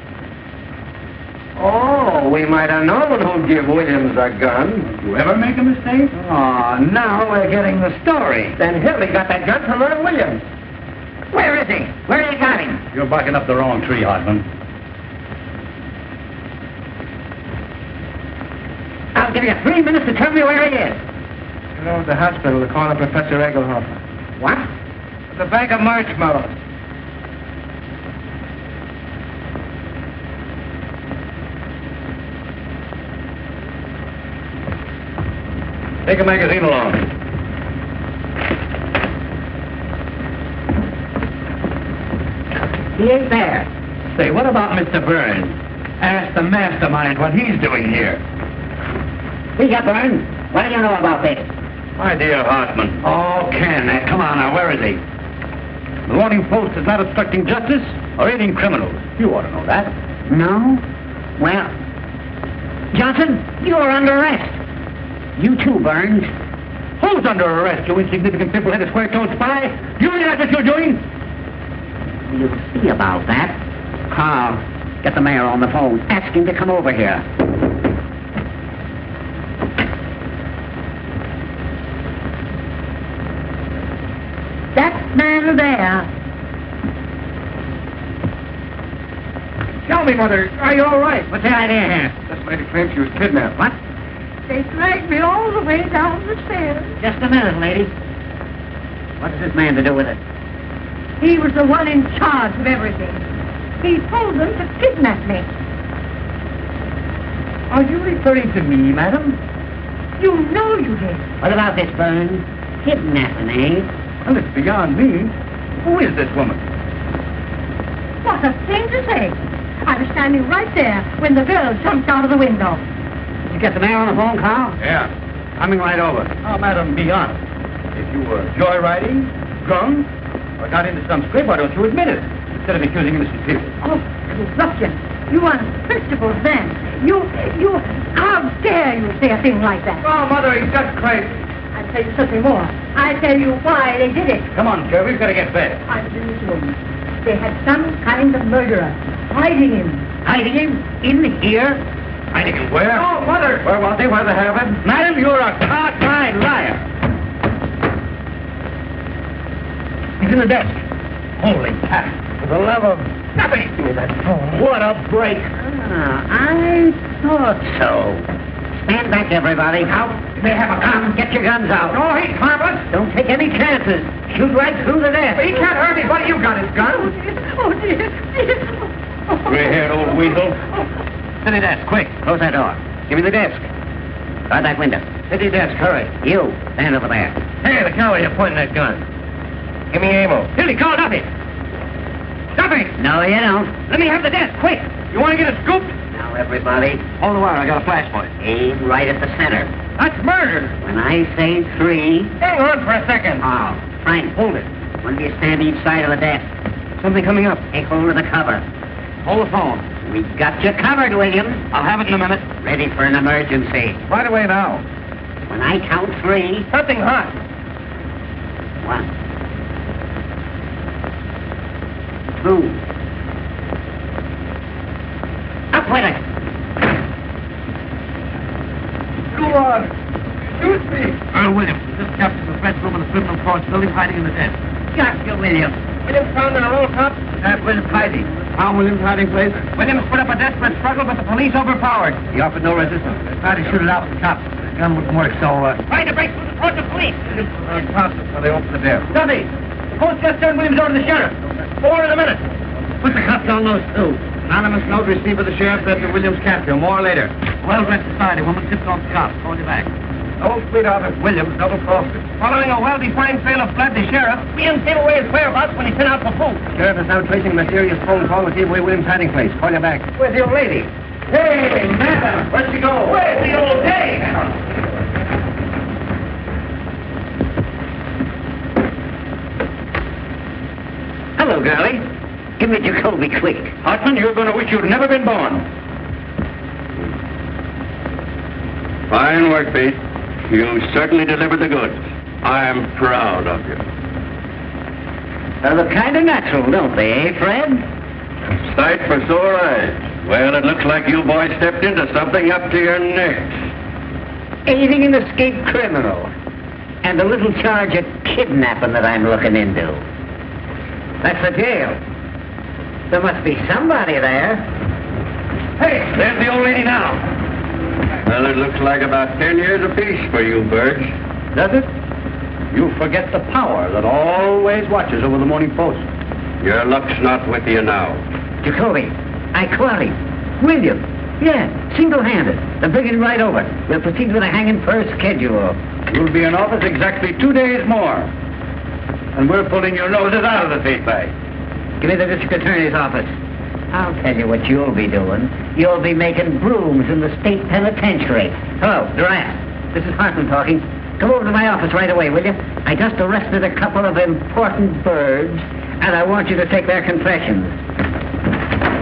Oh, we might have known who'd give Williams a gun. Did you ever make a mistake? Oh, now we're getting the story. Then Hildy got that gun from Earl Williams. Where is he? Where you got him? You're barking up the wrong tree, Hartman. I'll give you 3 minutes to tell me where he is. You know, at the hospital, they're calling Professor Egelhofer. What? The bag of marshmallows. Take a magazine along. He ain't there. Say, what about Mr. Burns? Ask the mastermind what he's doing here. He's Burns. What do you know about this? My dear Hartman. Oh, Ken, come on now, where is he? The Morning Post is not obstructing justice or aiding criminals. You ought to know that. No? Well, Johnson, you're under arrest. You too, Burns. Who's under arrest, you insignificant, pimple-headed, square-toed spy? You realize what you're doing? We'll see about that. Carl, get the mayor on the phone. Ask him to come over here. That man there. Tell me, Mother, are you all right? What's the idea here? This lady claims she was kidnapped. What? They dragged me all the way down the stairs. Just a minute, lady. What has this man to do with it? He was the one in charge of everything. He told them to kidnap me. Are you referring to me, madam? You know you did. What about this, Burns? Kidnapping, eh? Well, it's beyond me. Who is this woman? What a thing to say. I was standing right there when the girl jumped out of the window. Did you get the mayor on the phone, Carl? Yeah, coming right over. Now, madam, be honest. If you were joyriding, drunk, or got into some scrape, why don't you admit it? Instead of accusing innocent people. Oh, you ruffian. You unprincipled man. How dare you say a thing like that? Oh, Mother, he's just crazy. I'll tell you something more. I'll tell you why they did it. Come on, Joe, we've got to get bed. I was in this room. They had some kind of murderer hiding him. Hiding him? In here? Hiding him where? Oh, Mother! Where was he? Where they have him? Madam, you're a cockeyed liar. He's in the desk. Holy cat. For the love of nothing. Give me that phone. What a break. I thought so. Stand back, everybody. Now, they have a gun. Get your guns out. Oh, he's harmless. Don't take any chances. Shoot right through the desk. He can't hurt anybody. You got his gun. Oh, dear. Gray-haired old weasel. City desk, quick. Close that door. Give me the desk. Guard that window. City desk, hurry. You, stand over there. Hey, the coward, you're pointing that gun. Give me ammo. Hildy, call Duffy. Duffy! No, you don't. Let me have the desk, quick. You want to get a scoop? Now, everybody, Hold the wire, I got a flashpoint. aim right at the center. That's murder. When I say 3... Hang on for a second. Oh, Frank, hold it. One of you stand each side of the desk. Something coming up. Take hold of the cover. Hold the phone. We got you covered, Williams. I'll have it in a minute. Ready for an emergency. Right away now. When I count 3... Something hot. 1... 2... Up with it! Go on. Shoot me. Earl Williams, this captain of the French room in the criminal court building hiding in the desk. Got you, Williams. Williams found in a roll top. That Williams hiding. Found Williams hiding place? Williams put up a desperate struggle, but the police overpowered. He offered no resistance. They tried to shoot it out with the cops. The gun wouldn't work, so, Trying to break through the court of police. Williams was unconscious when they opened the door. Duffy, the coast just turned Williams over to the sheriff. 4 in a minute. Put the cuffs on those two. Anonymous note received by the sheriff led to Williams' capture. More later. Well-dressed society woman tipped off the cops. Call you back. Old sweetheart of Williams double-crossed him. Following a well-defined trail of blood, the sheriff, Williams gave away his whereabouts when he sent out for food. Sheriff is now tracing a mysterious phone call that gave away Williams' hiding place. Call you back. Where's the old lady? Hey, madam, where'd she go? Where's the old dame? Hello, girlie. Give me Jacoby quick. Hartman, you're going to wish you'd never been born. Fine work, Pete. You certainly delivered the goods. I'm proud of you. They look kind of natural, don't they, eh, Fred? Sight for sore eyes. Well, it looks like you boys stepped into something up to your necks. Aiding an escaped criminal. And a little charge of kidnapping that I'm looking into. That's the jail. There must be somebody there. Hey, there's the old lady now. Well, it looks like about 10 years apiece for you, Burge. Does it? You forget the power that always watches over the Morning Post. Your luck's not with you now. Jacoby, I caught him. William. Yeah, single-handed. They're bringing him right over. We'll proceed with a hanging per schedule. You'll be in office exactly 2 days more. And we're pulling your noses out of the feed bag. Give me the district attorney's office. I'll tell you what you'll be doing. You'll be making brooms in the state penitentiary. Hello, Durant. This is Hartman talking. Come over to my office right away, will you? I just arrested a couple of important birds, and I want you to take their confessions.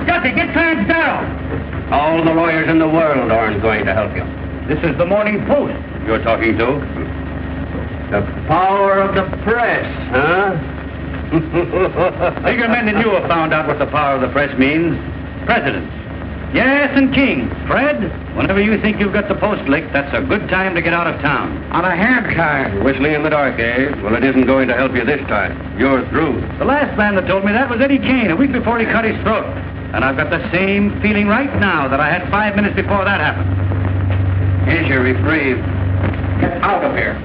Duffy, get Clarence Darrow. All the lawyers in the world aren't going to help you. This is the Morning Post you're talking to. The power of the press, huh? Bigger men than you have found out what the power of the press means. Presidents. Yes, and kings. Fred, whenever you think you've got the post licked, that's a good time to get out of town. On a handcar. You're whistling in the dark, eh? Well, it isn't going to help you this time. You're through. The last man that told me that was Eddie Kane, a week before he cut his throat. And I've got the same feeling right now that I had 5 minutes before that happened. Here's your reprieve. Get out of here.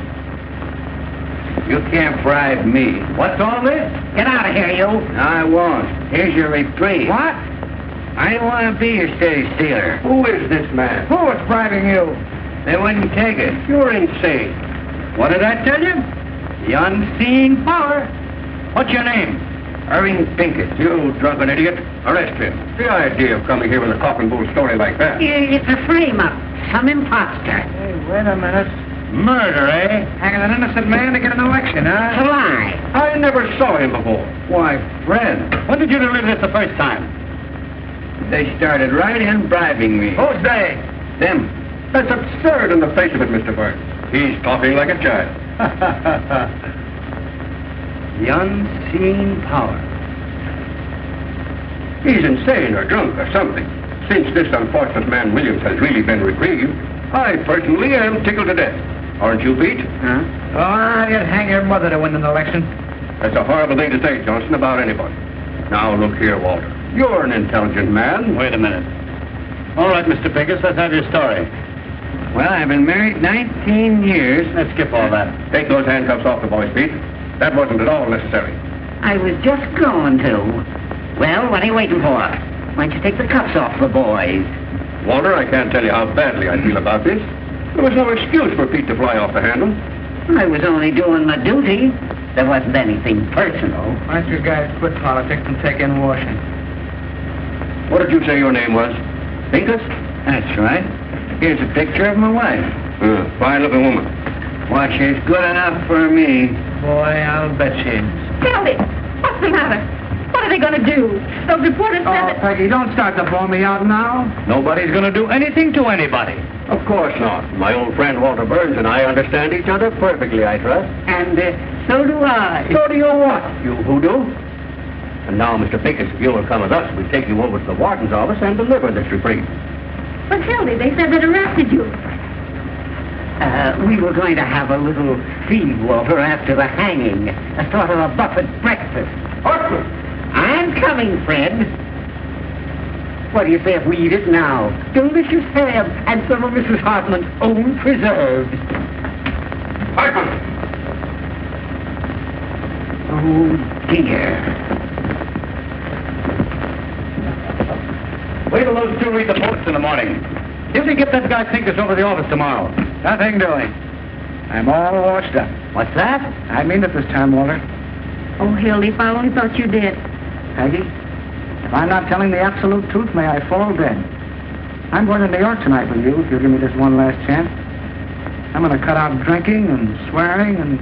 You can't bribe me. What's all this? Get out of here, you. I won't. Here's your reprieve. What? I don't want to be your steady stealer. Who is this man? Who was bribing you? They wouldn't take it. You're insane. What did I tell you? The unseen power. What's your name? Irving Pinkett. You drunken idiot. Arrest him. The idea of coming here with a coffin bull story like that. It's a frame-up. Some imposter. Hey, wait a minute. Murder, eh? Hanging an innocent man to get an election, It's a huh? lie. I never saw him before. Why, Fred, when did you deliver this the first time? They started right in bribing me. Who's they? Them. That's absurd in the face of it, Mr. Burke. He's talking like a child. The unseen power. He's insane or drunk or something. Since this unfortunate man Williams has really been reprieved, I personally am tickled to death. Aren't you, Pete? Huh? Oh, you'd hang your mother to win an election. That's a horrible thing to say, Johnson, about anybody. Now, look here, Walter. You're an intelligent man. Wait a minute. All right, Mr. Pincus, let's have your story. Well, I've been married 19 years. Let's skip all that. Take those handcuffs off the boys, Pete. That wasn't at all necessary. I was just going to. Well, what are you waiting for? Why don't you take the cuffs off the boys? Walter, I can't tell you how badly I feel about this. There was no excuse for Pete to fly off the handle. I was only doing my duty. There wasn't anything personal. Why don't you guys quit politics and take in washing? What did you say your name was? Pincus? That's right. Here's a picture of my wife. Fine-looking woman. Why, she's good enough for me. Boy, I'll bet she is. Hildy, what's the matter? What are they going to do? Those reporters said Oh, that... Peggy, don't start to blow me out now. Nobody's going to do anything to anybody. Of course not. My old friend Walter Burns and I understand each other perfectly, I trust. And so do I. So do you what, you hoodoo? And now, Mr. Pincus, if you will come with us, we'll take you over to the warden's office and deliver this reprieve. But Hildy, they said they'd arrested you. We were going to have a little feed, Walter, after the hanging. A sort of a buffet breakfast. Hartman! I'm coming, Fred. What do you say if we eat it now? Delicious ham and some of Mrs. Hartman's own preserves. Hartman! Oh, dear. Wait till those two read the Post in the morning. Hildy, get that guy Pincus over to the office tomorrow. Nothing doing. I'm all washed up. What's that? I mean it this time, Walter. Oh, Hildy, if I only thought you did. Peggy, if I'm not telling the absolute truth, may I fall dead. I'm going to New York tonight with you, if you'll give me this one last chance. I'm going to cut out drinking and swearing and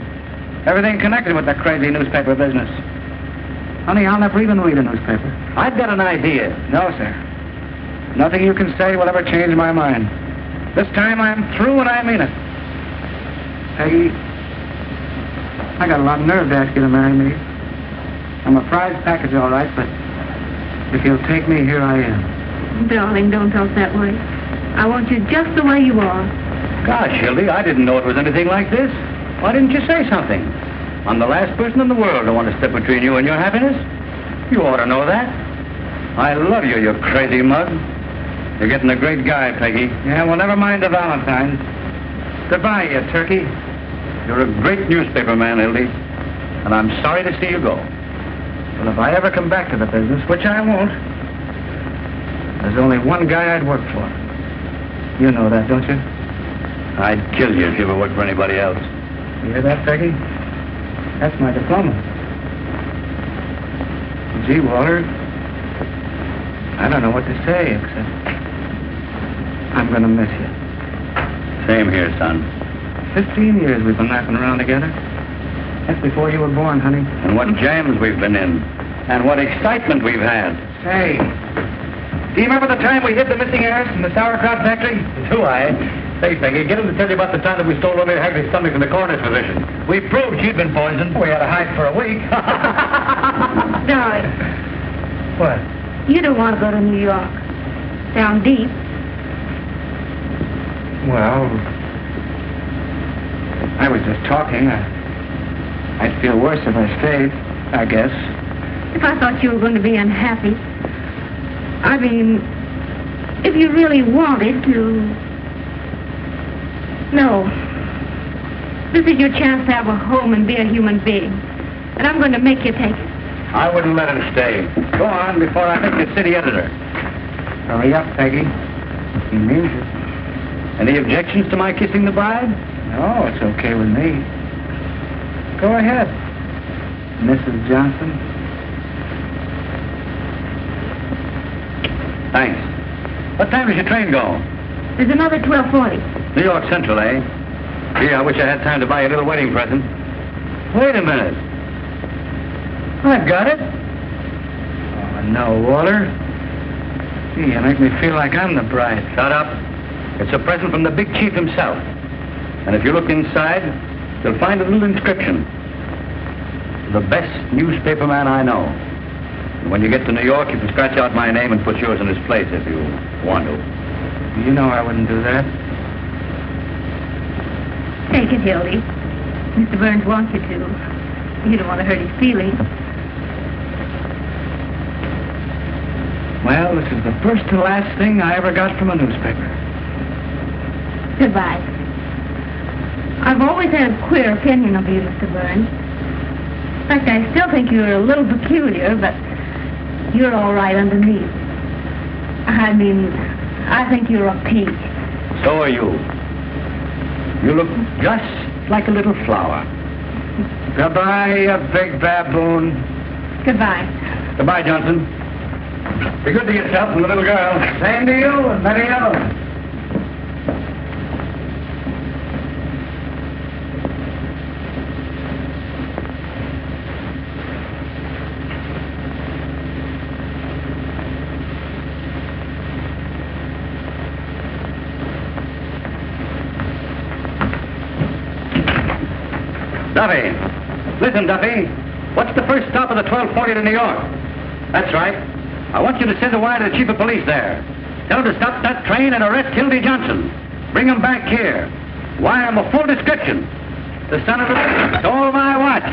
everything connected with that crazy newspaper business. Honey, I'll never even read a newspaper. I've got an idea. No, sir. Nothing you can say will ever change my mind. This time I'm through and I mean it. Peggy, I got a lot of nerve to ask you to marry me. I'm a prize package, all right, but if you'll take me, here I am. Darling, don't talk that way. I want you just the way you are. Gosh, Hildy, I didn't know it was anything like this. Why didn't you say something? I'm the last person in the world to want to step between you and your happiness. You ought to know that. I love you, you crazy mug. You're getting a great guy, Peggy. Yeah, well, never mind the Valentines. Goodbye, you turkey. You're a great newspaper man, Hildy. And I'm sorry to see you go. Well, if I ever come back to the business, which I won't, there's only one guy I'd work for. You know that, don't you? I'd kill you if you ever worked for anybody else. You hear that, Peggy? That's my diploma. Gee, Walter, I don't know what to say, except I'm going to miss you. Same here, son. 15 years we've been laughing around together. That's before you were born, honey. And what jams we've been in. And what excitement we've had. Say, Do you remember the time we hid the missing heiress in the sauerkraut factory? Do I? Say, Peggy, get him to tell you about the time that we stole Romeo Hagley's stomach from the coroner's physician. We proved she'd been poisoned. We had to hide for a week. Darling, What? you don't want to go to New York. Down deep. Well, I was just talking. I'd feel worse if I stayed, I guess. If I thought you were going to be unhappy. I mean, if you really wanted to... No. This is your chance to have a home and be a human being. And I'm going to make you take it. I wouldn't let him stay. Go on before I make you city editor. Hurry up, Peggy. He means it. Any objections to my kissing the bride? No, it's okay with me. Go ahead. Mrs. Johnson? Thanks. What time does your train go? There's another 12:40. New York Central, eh? Gee, I wish I had time to buy you a little wedding present. Wait a minute. I've got it. Oh, no, Walter. Gee, you make me feel like I'm the bride. Shut up. It's a present from the big chief himself. And if you look inside, you'll find a little inscription. The best newspaper man I know. And when you get to New York, you can scratch out my name and put yours in his place if you want to. You know I wouldn't do that. Take it, Hildy. Mr. Burns wants you to. You don't want to hurt his feelings. Well, this is the first and last thing I ever got from a newspaper. Goodbye. I've always had a queer opinion of you, Mr. Burns. In fact, I still think you're a little peculiar, but you're all right underneath. I mean, I think you're a peach. So are you. You look just like a little flower. Goodbye, you big baboon. Goodbye. Goodbye, Johnson. Be good to yourself and the little girl. Same to you and many others. Duffy. Listen, Duffy. What's the first stop of the 12:40 to New York? That's right. I want you to send a wire to the chief of police there. Tell him to stop that train and arrest Hildy Johnson. Bring him back here. Wire him a full description. The son of a bitch stole my watch.